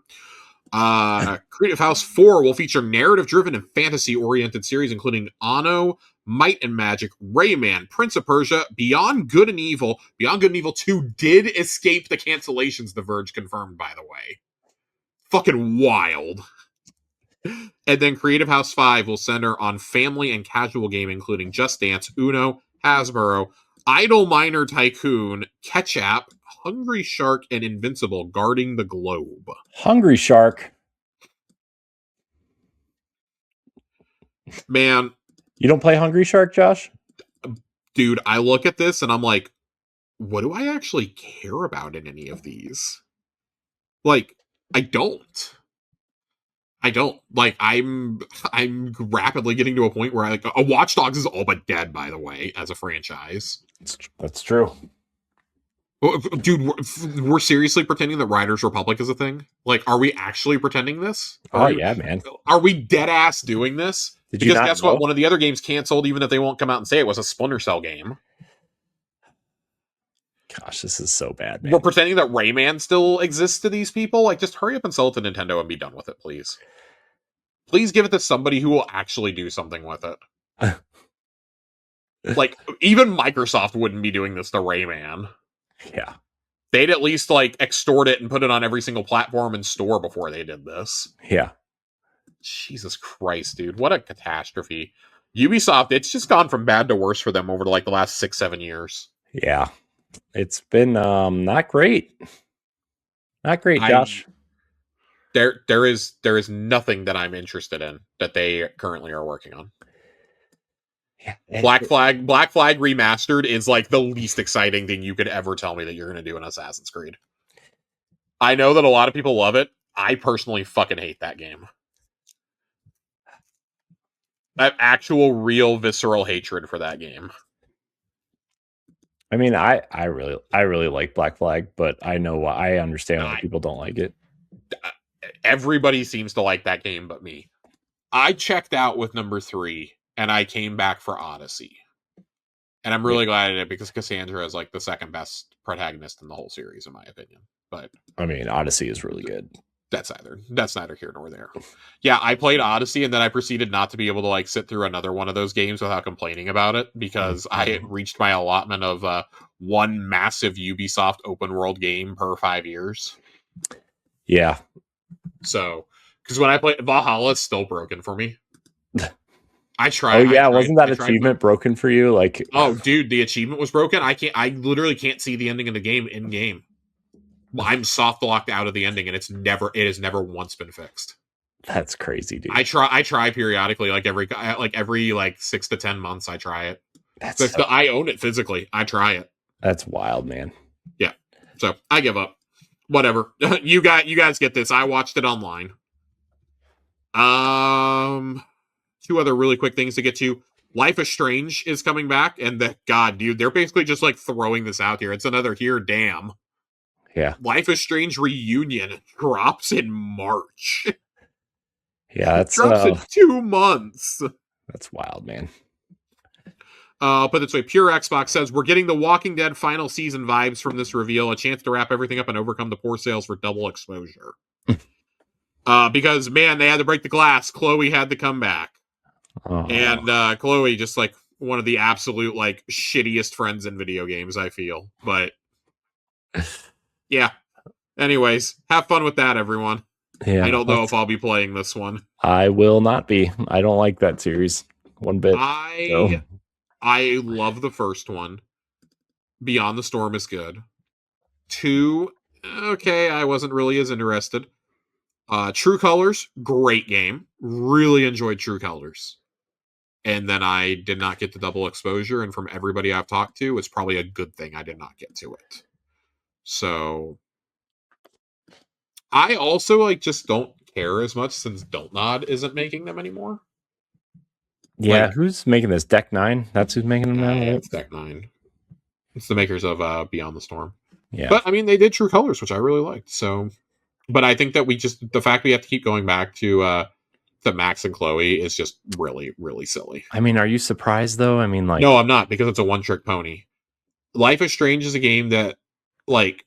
Creative House 4 will feature narrative-driven and fantasy-oriented series, including Anno, Might and Magic, Rayman, Prince of Persia, Beyond Good and Evil. Beyond Good and Evil 2 did escape the cancellations, The Verge confirmed, by the way. Fucking wild. And then Creative House 5 will center on family and casual gaming, including Just Dance, Uno, Hasbro, Idle Miner Tycoon, Ketchup, Hungry Shark, and Invincible, guarding the globe. Hungry Shark. Man. You don't play Hungry Shark, Josh? Dude, I look at this and I'm like, what do I actually care about in any of these? Like, I don't. Like, I'm rapidly getting to a point where a Watch Dogs is all but dead, by the way, as a franchise. That's true. Dude, we're seriously pretending that Riders Republic is a thing? Like, are we actually pretending this? Yeah, man. Are we dead ass doing this? Because guess what? One of the other games canceled, even if they won't come out and say it, was a Splinter Cell game. Gosh, this is so bad, man. We're pretending that Rayman still exists to these people? Like, just hurry up and sell it to Nintendo and be done with it, please. Please give it to somebody who will actually do something with it. Like, even Microsoft wouldn't be doing this to Rayman. Yeah. They'd at least, like, extort it and put it on every single platform and store before they did this. Yeah. Jesus Christ, dude. What a catastrophe. Ubisoft, it's just gone from bad to worse for them over, like, the last 6-7 years. Yeah. It's been not great. Not great, Josh. There is nothing that I'm interested in that they currently are working on. Black Flag Remastered is like the least exciting thing you could ever tell me that you're going to do in Assassin's Creed. I know that a lot of people love it. I personally fucking hate that game. I have actual, real, visceral hatred for that game. I mean, I really like Black Flag, but I know why. I understand why people don't like it. Everybody seems to like that game but me. I checked out with number 3, and I came back for Odyssey. And I'm really glad I did, because Cassandra is like the second best protagonist in the whole series, in my opinion. But I mean, Odyssey is really good. That's neither here nor there. Yeah, I played Odyssey, and then I proceeded not to be able to like sit through another one of those games without complaining about it, because I had reached my allotment of one massive Ubisoft open world game per 5 years. Yeah. So, because when I play Valhalla, is still broken for me. I tried. Oh yeah, wasn't that achievement broken for you? Like, oh dude, the achievement was broken. I literally can't see the ending of the game in game. I'm soft locked out of the ending, and it has never once been fixed. That's crazy, dude. I try periodically, like every 6 to 10 months. I try it. I own it physically. I try it. That's wild, man. Yeah. So I give up. Whatever. You guys get this. I watched it online. 2 other really quick things to get to. Life is Strange is coming back, and God, dude, they're basically just like throwing this out here. It's another damn. Yeah. Life is Strange Reunion drops in March. Yeah, that's drops in 2 months. That's wild, man. Put it this way, Pure Xbox says, we're getting the Walking Dead final season vibes from this reveal, a chance to wrap everything up and overcome the poor sales for Double Exposure. Because, man, they had to break the glass. Chloe had to come back. Oh. And Chloe, just like one of the absolute like shittiest friends in video games, I feel. But yeah. Anyways, have fun with that, everyone. Yeah, I don't know if I'll be playing this one. I will not be. I don't like that series one bit. I love the first one. Beyond the Storm is good. 2, okay, I wasn't really as interested. True Colors, great game. Really enjoyed True Colors. And then I did not get the Double Exposure, and from everybody I've talked to, it's probably a good thing I did not get to it. So I also just don't care as much since Don't Nod isn't making them anymore. Yeah, who's making this? Deck 9? That's who's making them now? Yeah, it's Deck 9. It's the makers of Beyond the Storm. Yeah. But I mean, they did True Colors, which I really liked. So, but I think that the fact we have to keep going back to Max and Chloe is just really, really silly. I mean, are you surprised though? I mean, like, no, I'm not, because it's a one-trick pony. Life is Strange is a game that, like,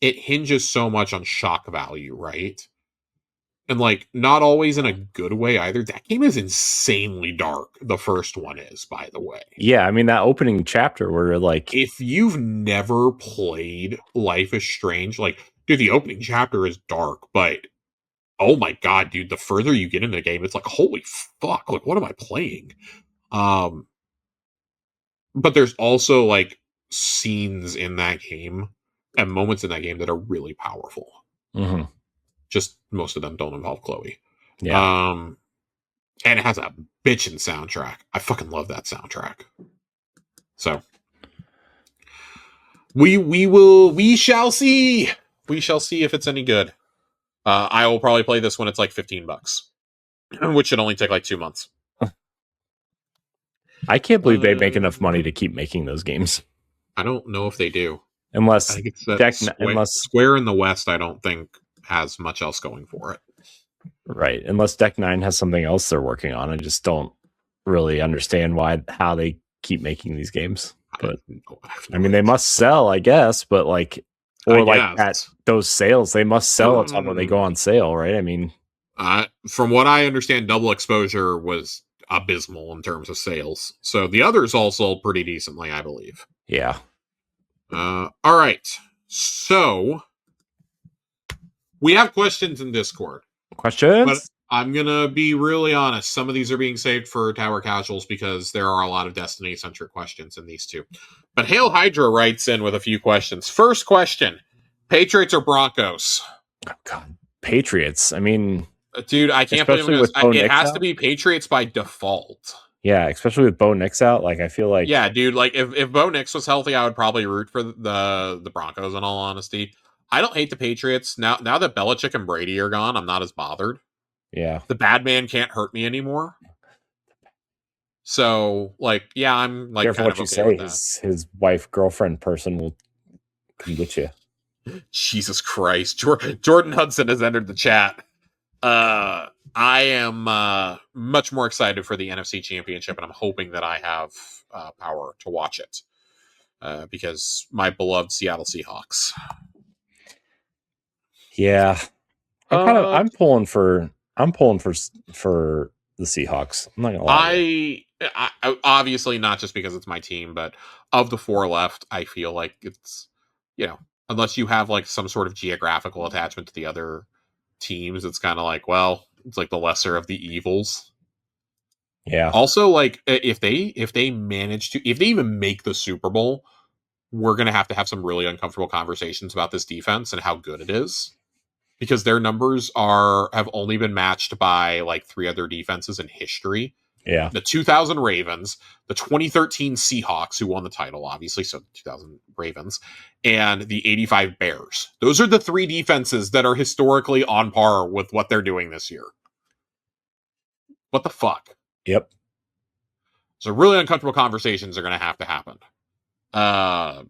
it hinges so much on shock value, right? And, like, not always in a good way either. That game is insanely dark. The first one is, by the way. Yeah, I mean, that opening chapter where, like... if you've never played Life is Strange, like, dude, the opening chapter is dark, but oh my god, dude, the further you get into the game, it's like, holy fuck, like, what am I playing? But there's also, like, scenes in that game and moments in that game that are really powerful. Mm-hmm. Just most of them don't involve Chloe. Yeah. And it has a bitchin' soundtrack. I fucking love that soundtrack. So we shall see. We shall see if it's any good. I will probably play this when it's like $15, which should only take like 2 months. I can't believe they make enough money to keep making those games. I don't know if they do. Unless I think it's Square in the West, I don't think has much else going for it. Right. Unless Deck 9 has something else they're working on. I just don't really understand how they keep making these games. But I mean, they must sell, I guess, but like, or like at those sales, they must sell a ton when they go on sale, right? I mean, from what I understand, Double Exposure was abysmal in terms of sales. So the others all sold pretty decently, I believe. Yeah. All right. So we have questions in Discord. Questions? But I'm going to be really honest. Some of these are being saved for Tower Casuals because there are a lot of Destiny-centric questions in these two. But Hail Hydra writes in with a few questions. First question, Patriots or Broncos? Oh, God. Patriots. I mean... dude, I can't believe it has to be Patriots by default. Yeah, especially with Bo Nix out. Like, I feel like Yeah, dude. Like if Bo Nix was healthy, I would probably root for the Broncos. In all honesty, I don't hate the Patriots now. Now that Belichick and Brady are gone, I'm not as bothered. yeah. The bad man can't hurt me anymore. So, like, yeah, I'm like Careful kind what of you okay say. with that. His wife, girlfriend person will come get you. Jesus Christ, Jordan Hudson has entered the chat. I am much more excited for the NFC Championship, and I'm hoping that I have power to watch it because my beloved Seattle Seahawks. Yeah, Uh, I'm pulling for the Seahawks. I'm not gonna lie. I obviously not just because it's my team, but of the four left, I feel like it's unless you have like some sort of geographical attachment to the other teams, it's kind of like it's like the lesser of the evils. Yeah. Also, like if they if they even make the Super Bowl, we're gonna have to have some really uncomfortable conversations about this defense and how good it is. Because their numbers have only been matched by like three other defenses in history. Yeah. The 2000 Ravens, the 2013 Seahawks, who won the title, obviously, so 2000 Ravens, and the 85 Bears. Those are the three defenses that are historically on par with what they're doing this year. What the fuck? Yep. So really uncomfortable conversations are going to happen. I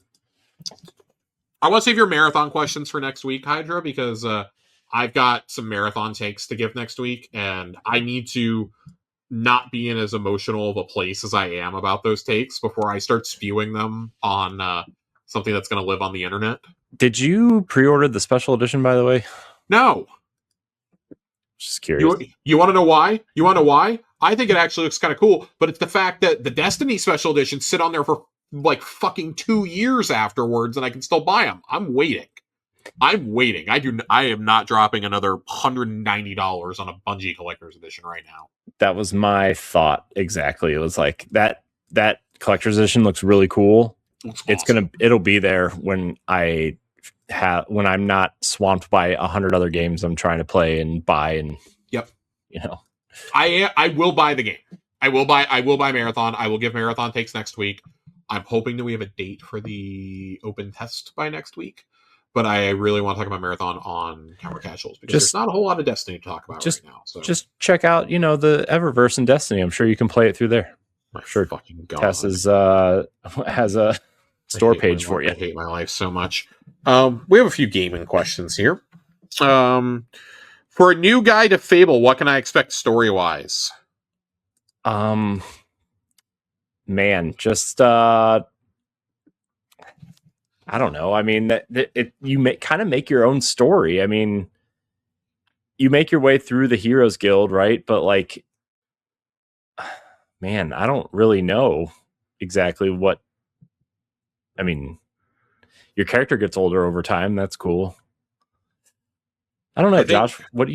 want to save your marathon questions for next week, Hydra, because I've got some marathon takes to give next week, and I need to not be in as emotional of a place as I am about those takes before I start spewing them on something that's going to live on the internet. Did you pre-order the special edition, by the way? No. Just curious. You want to know why? You want to know why? I think it actually looks kind of cool, but it's the fact that the Destiny special editions sit on there for like fucking 2 years afterwards, and I can still buy them. I'm waiting. I am not dropping another $190 on a Bungie Collector's Edition right now. That was my thought exactly. It was like that collector's edition looks really cool. It'll be there when I'm not swamped by 100 other games I'm trying to play and buy, and yep. I will buy the game. I will buy Marathon. I will give Marathon takes next week. I'm hoping that we have a date for the open test by next week. But I really want to talk about Marathon on Counter Casuals because there's not a whole lot of Destiny to talk about right now. So just check out, the Eververse and Destiny. I'm sure you can play it through there. I'm sure fucking God. Tess has a store page for you. I hate my life so much. We have a few gaming questions here. For a new guy to Fable, what can I expect story-wise? Man, just I don't know. I mean, you kind of make your own story. I mean, you make your way through the Heroes Guild, right? But like, man, I don't really know exactly what. I mean, your character gets older over time. That's cool. I don't know, Josh. What?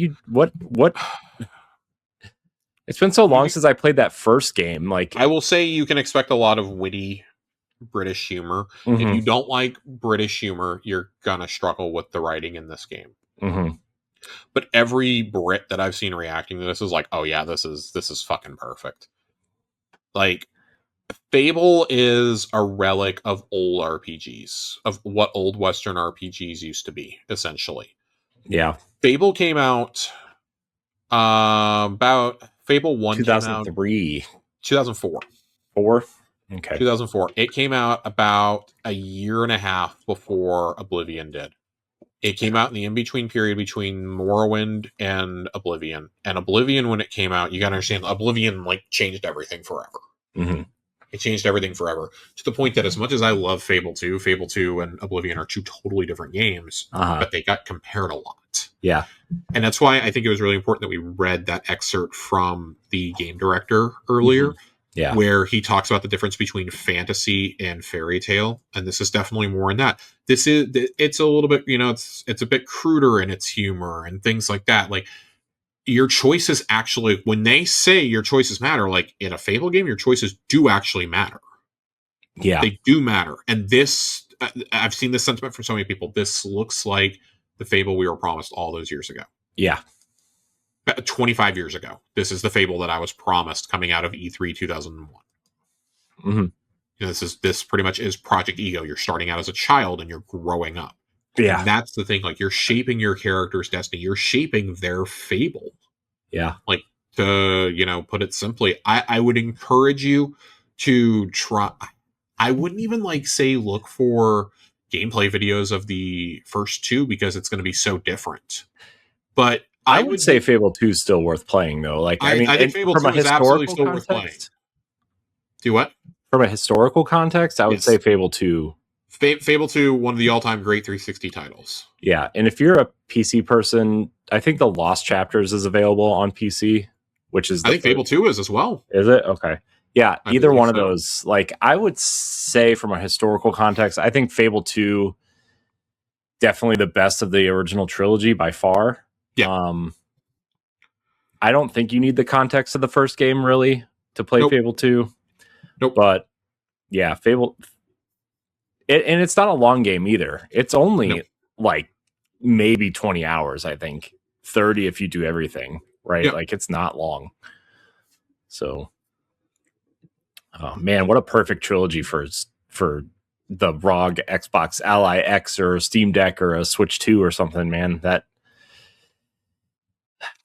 It's been so long since I played that first game. Like, I will say, you can expect a lot of witty British humor. Mm-hmm. If you don't like British humor, you're gonna struggle with the writing in this game. Mm-hmm. But every Brit that I've seen reacting to this is like, oh yeah, this is fucking perfect. Like, Fable is a relic of old RPGs, of what old Western RPGs used to be, essentially. Yeah. Fable came out about Fable 1 2003. 2004. 4? Okay. 2004. It came out about a year and a half before Oblivion did. It came out in the in-between period between Morrowind and Oblivion. And Oblivion, when it came out, you gotta understand, Oblivion like changed everything forever. Mm-hmm. It changed everything forever. To the point that as much as I love Fable 2 and Oblivion are two totally different games, but they got compared a lot. Yeah. And that's why I think it was really important that we read that excerpt from the game director earlier. Mm-hmm. Yeah. Where he talks about the difference between fantasy and fairy tale. And this is definitely more in that. It's a little bit, it's a bit cruder in its humor and things like that. Like, your choices actually, when they say your choices matter, like in a Fable game, your choices do actually matter. Yeah. They do matter. And this, I've seen this sentiment from so many people. This looks like the Fable we were promised all those years ago. Yeah. 25 years ago. This is the Fable that I was promised coming out of E3 2001. Mm-hmm. This pretty much is Project Ego. You're starting out as a child and you're growing up. Yeah. And that's the thing. Like, you're shaping your character's destiny. You're shaping their fable. Yeah. Like, to, put it simply, I would encourage you to try. I wouldn't even say look for gameplay videos of the first two because it's going to be so different. But I would say Fable 2 is still worth playing, though. Like, I mean, I think Fable 2 is absolutely still worth playing. Do what? From a historical context, I would say Fable 2. Fable 2, one of the all-time great 360 titles. Yeah, and if you're a PC person, I think the Lost Chapters is available on PC, which is... I think Fable 2 is as well. Is it? Okay. Yeah, either one of those. Like, I would say from a historical context, I think Fable 2, definitely the best of the original trilogy by far. Yeah. I don't think you need the context of the first game, really, to play Fable 2. Nope. But, yeah, Fable... and it's not a long game either. It's only maybe 20 hours, I think. 30 if you do everything, right? Yep. Like, it's not long. So, oh man, what a perfect trilogy for the ROG Xbox Ally X or a Steam Deck or a Switch 2 or something, man. That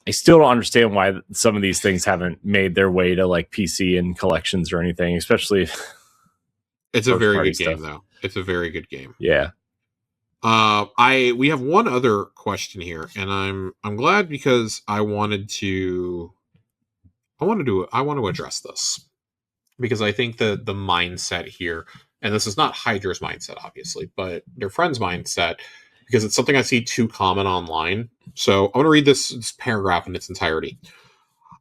I still don't understand why some of these things haven't made their way to PC and collections or anything, especially. It's a very good game, though. It's a very good game. Yeah. We have one other question here, and I'm glad because I want to address this because I think the mindset here, and this is not Hydra's mindset, obviously, but their friend's mindset, because it's something I see too common online. So I want to read this paragraph in its entirety.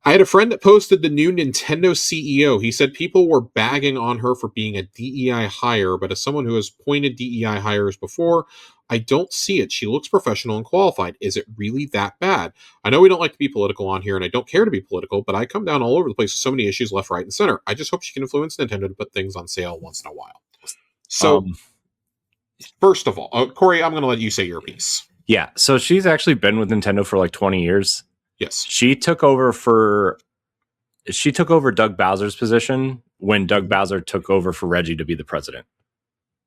I had a friend that posted the new Nintendo CEO. He said people were bagging on her for being a DEI hire, but as someone who has pointed DEI hires before, I don't see it. She looks professional and qualified. Is it really that bad? I know we don't like to be political on here, and I don't care to be political, but I come down all over the place with so many issues left, right, and center. I just hope she can influence Nintendo to put things on sale once in a while. So, first of all, Corey, I'm going to let you say your piece. Yeah, so she's actually been with Nintendo for 20 years. Yes. She took over Doug Bowser's position when Doug Bowser took over for Reggie to be the president.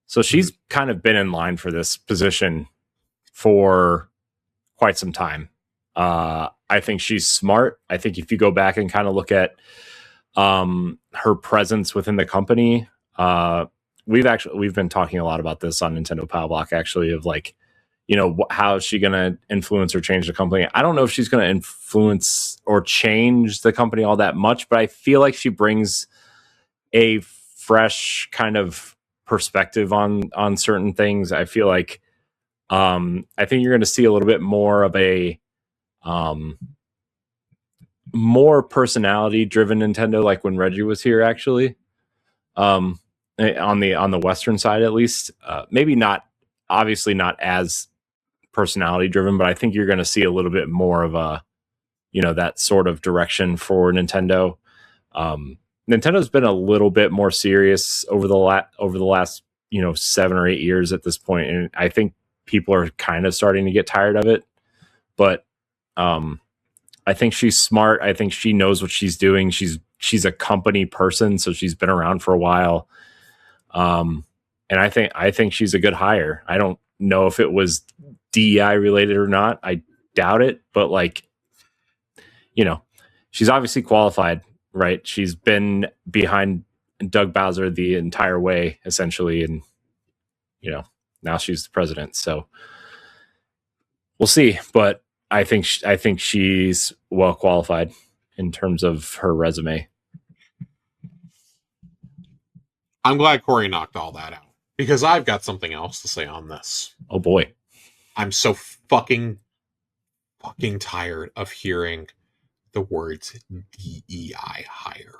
So she's kind of been in line for this position for quite some time. I think she's smart. I think if you go back and kind of look at her presence within the company, we've been talking a lot about this on Nintendo Power Block, actually, of how is she going to influence or change the company? I don't know if she's going to influence or change the company all that much, but I feel like she brings a fresh kind of perspective on certain things. I feel like I think you're going to see a little bit more of a more personality driven Nintendo, like when Reggie was here, actually, on the Western side, at least. Maybe not, obviously not as personality driven, but I think you're going to see a little bit more of a, that sort of direction for Nintendo. Nintendo's been a little bit more serious over the last 7 or 8 years at this point, and I think people are kind of starting to get tired of it. But I think she's smart. I think she knows what she's doing. She's a company person, so she's been around for a while. And I think she's a good hire. I don't know if it was DEI related or not. I doubt it, but she's obviously qualified, right? She's been behind Doug Bowser the entire way, essentially, and now she's the president. So we'll see, but I think she's well qualified in terms of her resume. I'm glad Corey knocked all that out because I've got something else to say on this. Oh boy. I'm so fucking tired of hearing the words DEI hire.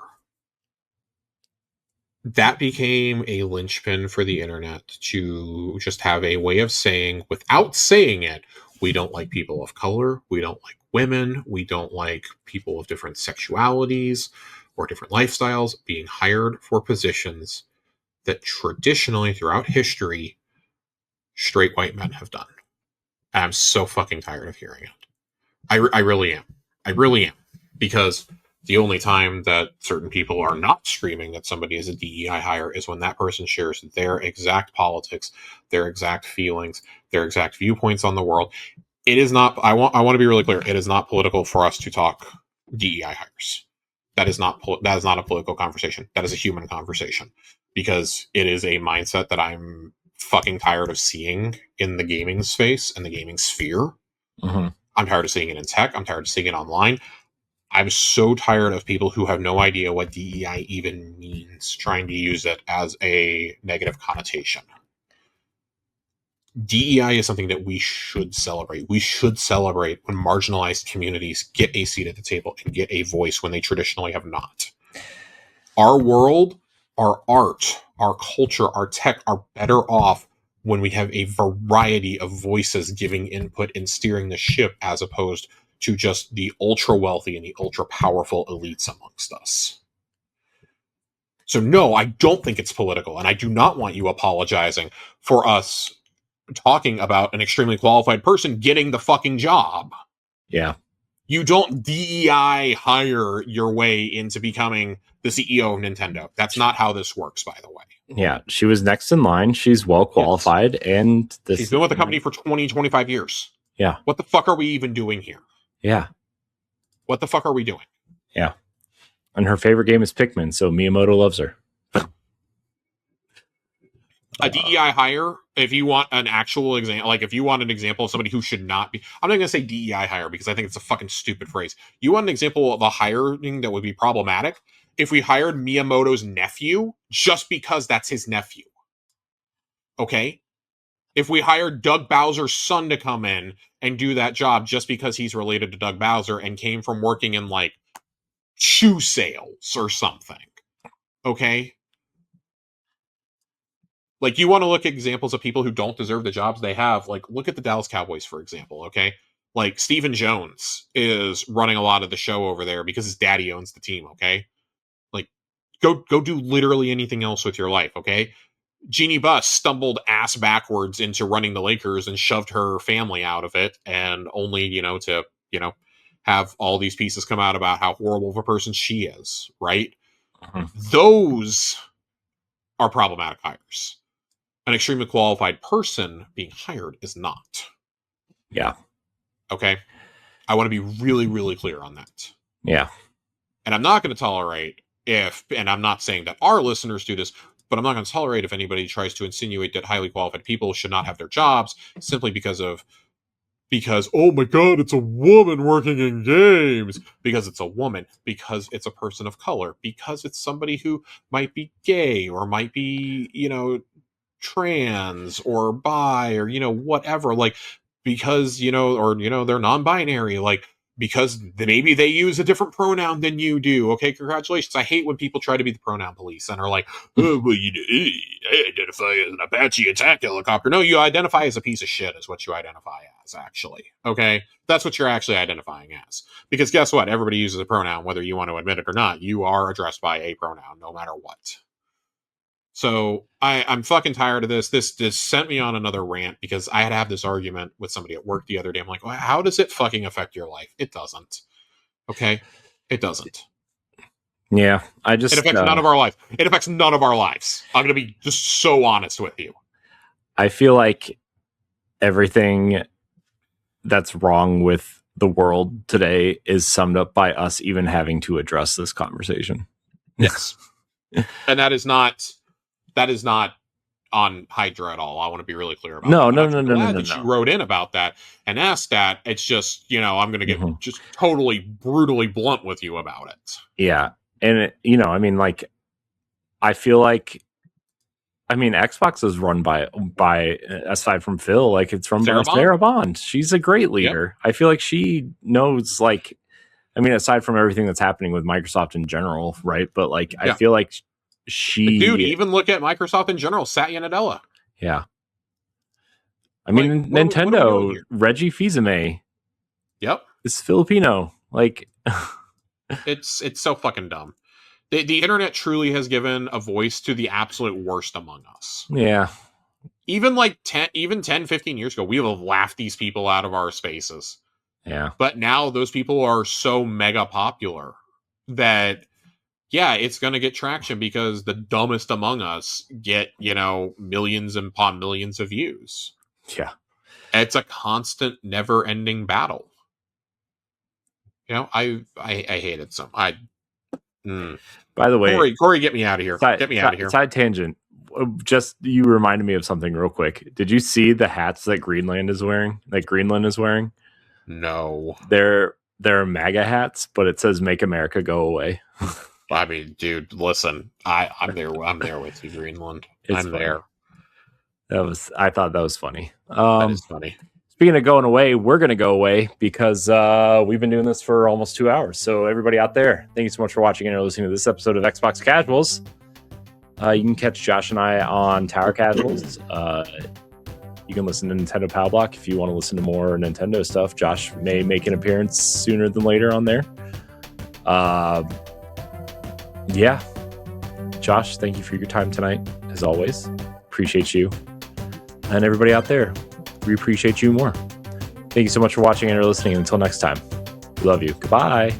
That became a linchpin for the internet to just have a way of saying, without saying it, we don't like people of color, we don't like women, we don't like people of different sexualities or different lifestyles being hired for positions that traditionally throughout history straight white men have done. And I'm so fucking tired of hearing it. I really am. I really am. Because the only time that certain people are not screaming that somebody is a DEI hire is when that person shares their exact politics, their exact feelings, their exact viewpoints on the world. It is not, I want to be really clear, it is not political for us to talk DEI hires. That is not a political conversation. That is a human conversation. Because it is a mindset that I'm fucking tired of seeing in the gaming space and the gaming sphere. Mm-hmm. I'm tired of seeing it in tech. I'm tired of seeing it online. I'm so tired of people who have no idea what DEI even means, trying to use it as a negative connotation. DEI is something that we should celebrate. We should celebrate when marginalized communities get a seat at the table and get a voice when they traditionally have not. Our world, our art, our culture, our tech are better off when we have a variety of voices giving input and steering the ship, as opposed to just the ultra wealthy and the ultra powerful elites amongst us. So no, I don't think it's political, and I do not want you apologizing for us talking about an extremely qualified person getting the fucking job. Yeah. You don't DEI hire your way into becoming the CEO of Nintendo. That's not how this works, by the way. Yeah, she was next in line. She's well qualified, yes. And she's been with the company for 20, 25 years. Yeah. What the fuck are we even doing here? Yeah. What the fuck are we doing? Yeah. And her favorite game is Pikmin, so Miyamoto loves her. A DEI hire, if you want an actual example, like if you want an example of somebody who should not be, I'm not going to say DEI hire because I think it's a fucking stupid phrase. You want an example of a hiring that would be problematic? If we hired Miyamoto's nephew just because that's his nephew. Okay? If we hired Doug Bowser's son to come in and do that job just because he's related to Doug Bowser and came from working in like shoe sales or something. Okay? Like, you want to look at examples of people who don't deserve the jobs they have. Like, look at the Dallas Cowboys, for example, okay? Like, Stephen Jones is running a lot of the show over there because his daddy owns the team, okay? Like, go do literally anything else with your life, okay? Jeannie Buss stumbled ass backwards into running the Lakers and shoved her family out of it, and only, to, have all these pieces come out about how horrible of a person she is, right? Uh-huh. Those are problematic hires. An extremely qualified person being hired is not. Yeah. Okay? I want to be really, really clear on that. Yeah. And I'm not going to tolerate and I'm not saying that our listeners do this, but I'm not going to tolerate if anybody tries to insinuate that highly qualified people should not have their jobs simply because, oh my God, it's a woman working in games. Because it's a woman. Because it's a person of color. Because it's somebody who might be gay or might be, trans or bi or whatever, like, because they're non-binary, like, because maybe they use a different pronoun than you do. Okay, congratulations. I hate when people try to be the pronoun police and are like, oh, well, I identify as an Apache attack helicopter. No, you identify as a piece of shit is what you identify as, actually. Okay, that's what you're actually identifying as, because guess what, everybody uses a pronoun whether you want to admit it or not. You are addressed by a pronoun no matter what. So I'm fucking tired of this. This sent me on another rant because I had to have this argument with somebody at work the other day. I'm like, well, how does it fucking affect your life? It doesn't. Okay? It doesn't. Yeah, it affects none of our lives. It affects none of our lives. I'm going to be just so honest with you. I feel like everything that's wrong with the world today is summed up by us even having to address this conversation. Yes. And that is not on Hydra at all. I want to be really clear about that. No. That you wrote in about that and asked that. It's just, I'm going to get just totally brutally blunt with you about it. Yeah. And, I feel like, Xbox is run by aside from Phil, like, it's run by Sarah Bond. She's a great leader. Yep. I feel like she knows, aside from everything that's happening with Microsoft in general, right? But, I feel like dude, even look at Microsoft in general, Satya Nadella. Yeah. Nintendo, Reggie Fils-Aimé. Yep. Is Filipino. It's so fucking dumb. The internet truly has given a voice to the absolute worst among us. Yeah. Even 10, 15 years ago, we would have laughed these people out of our spaces. Yeah. But now those people are so mega popular that, yeah, it's going to get traction because the dumbest among us get, millions upon millions of views. Yeah. It's a constant, never-ending battle. I hate it so. By the way, Corey, get me out of here. Get me out of here. Side tangent. Just you reminded me of something real quick. Did you see the hats that Greenland is wearing? No. They're MAGA hats, but it says "Make America Go Away." I mean, dude, listen. I'm there with you, Greenland. I'm there. I thought that was funny. That is funny. Speaking of going away, we're going to go away because we've been doing this for almost 2 hours. So everybody out there, thank you so much for watching and or listening to this episode of Xbox Casuals. You can catch Josh and I on Tower Casuals. You can listen to Nintendo Power Block if you want to listen to more Nintendo stuff. Josh may make an appearance sooner than later on there. Yeah. Josh, thank you for your time tonight, as always. Appreciate you. And everybody out there, we appreciate you more. Thank you so much for watching and or listening. Until next time, we love you. Goodbye.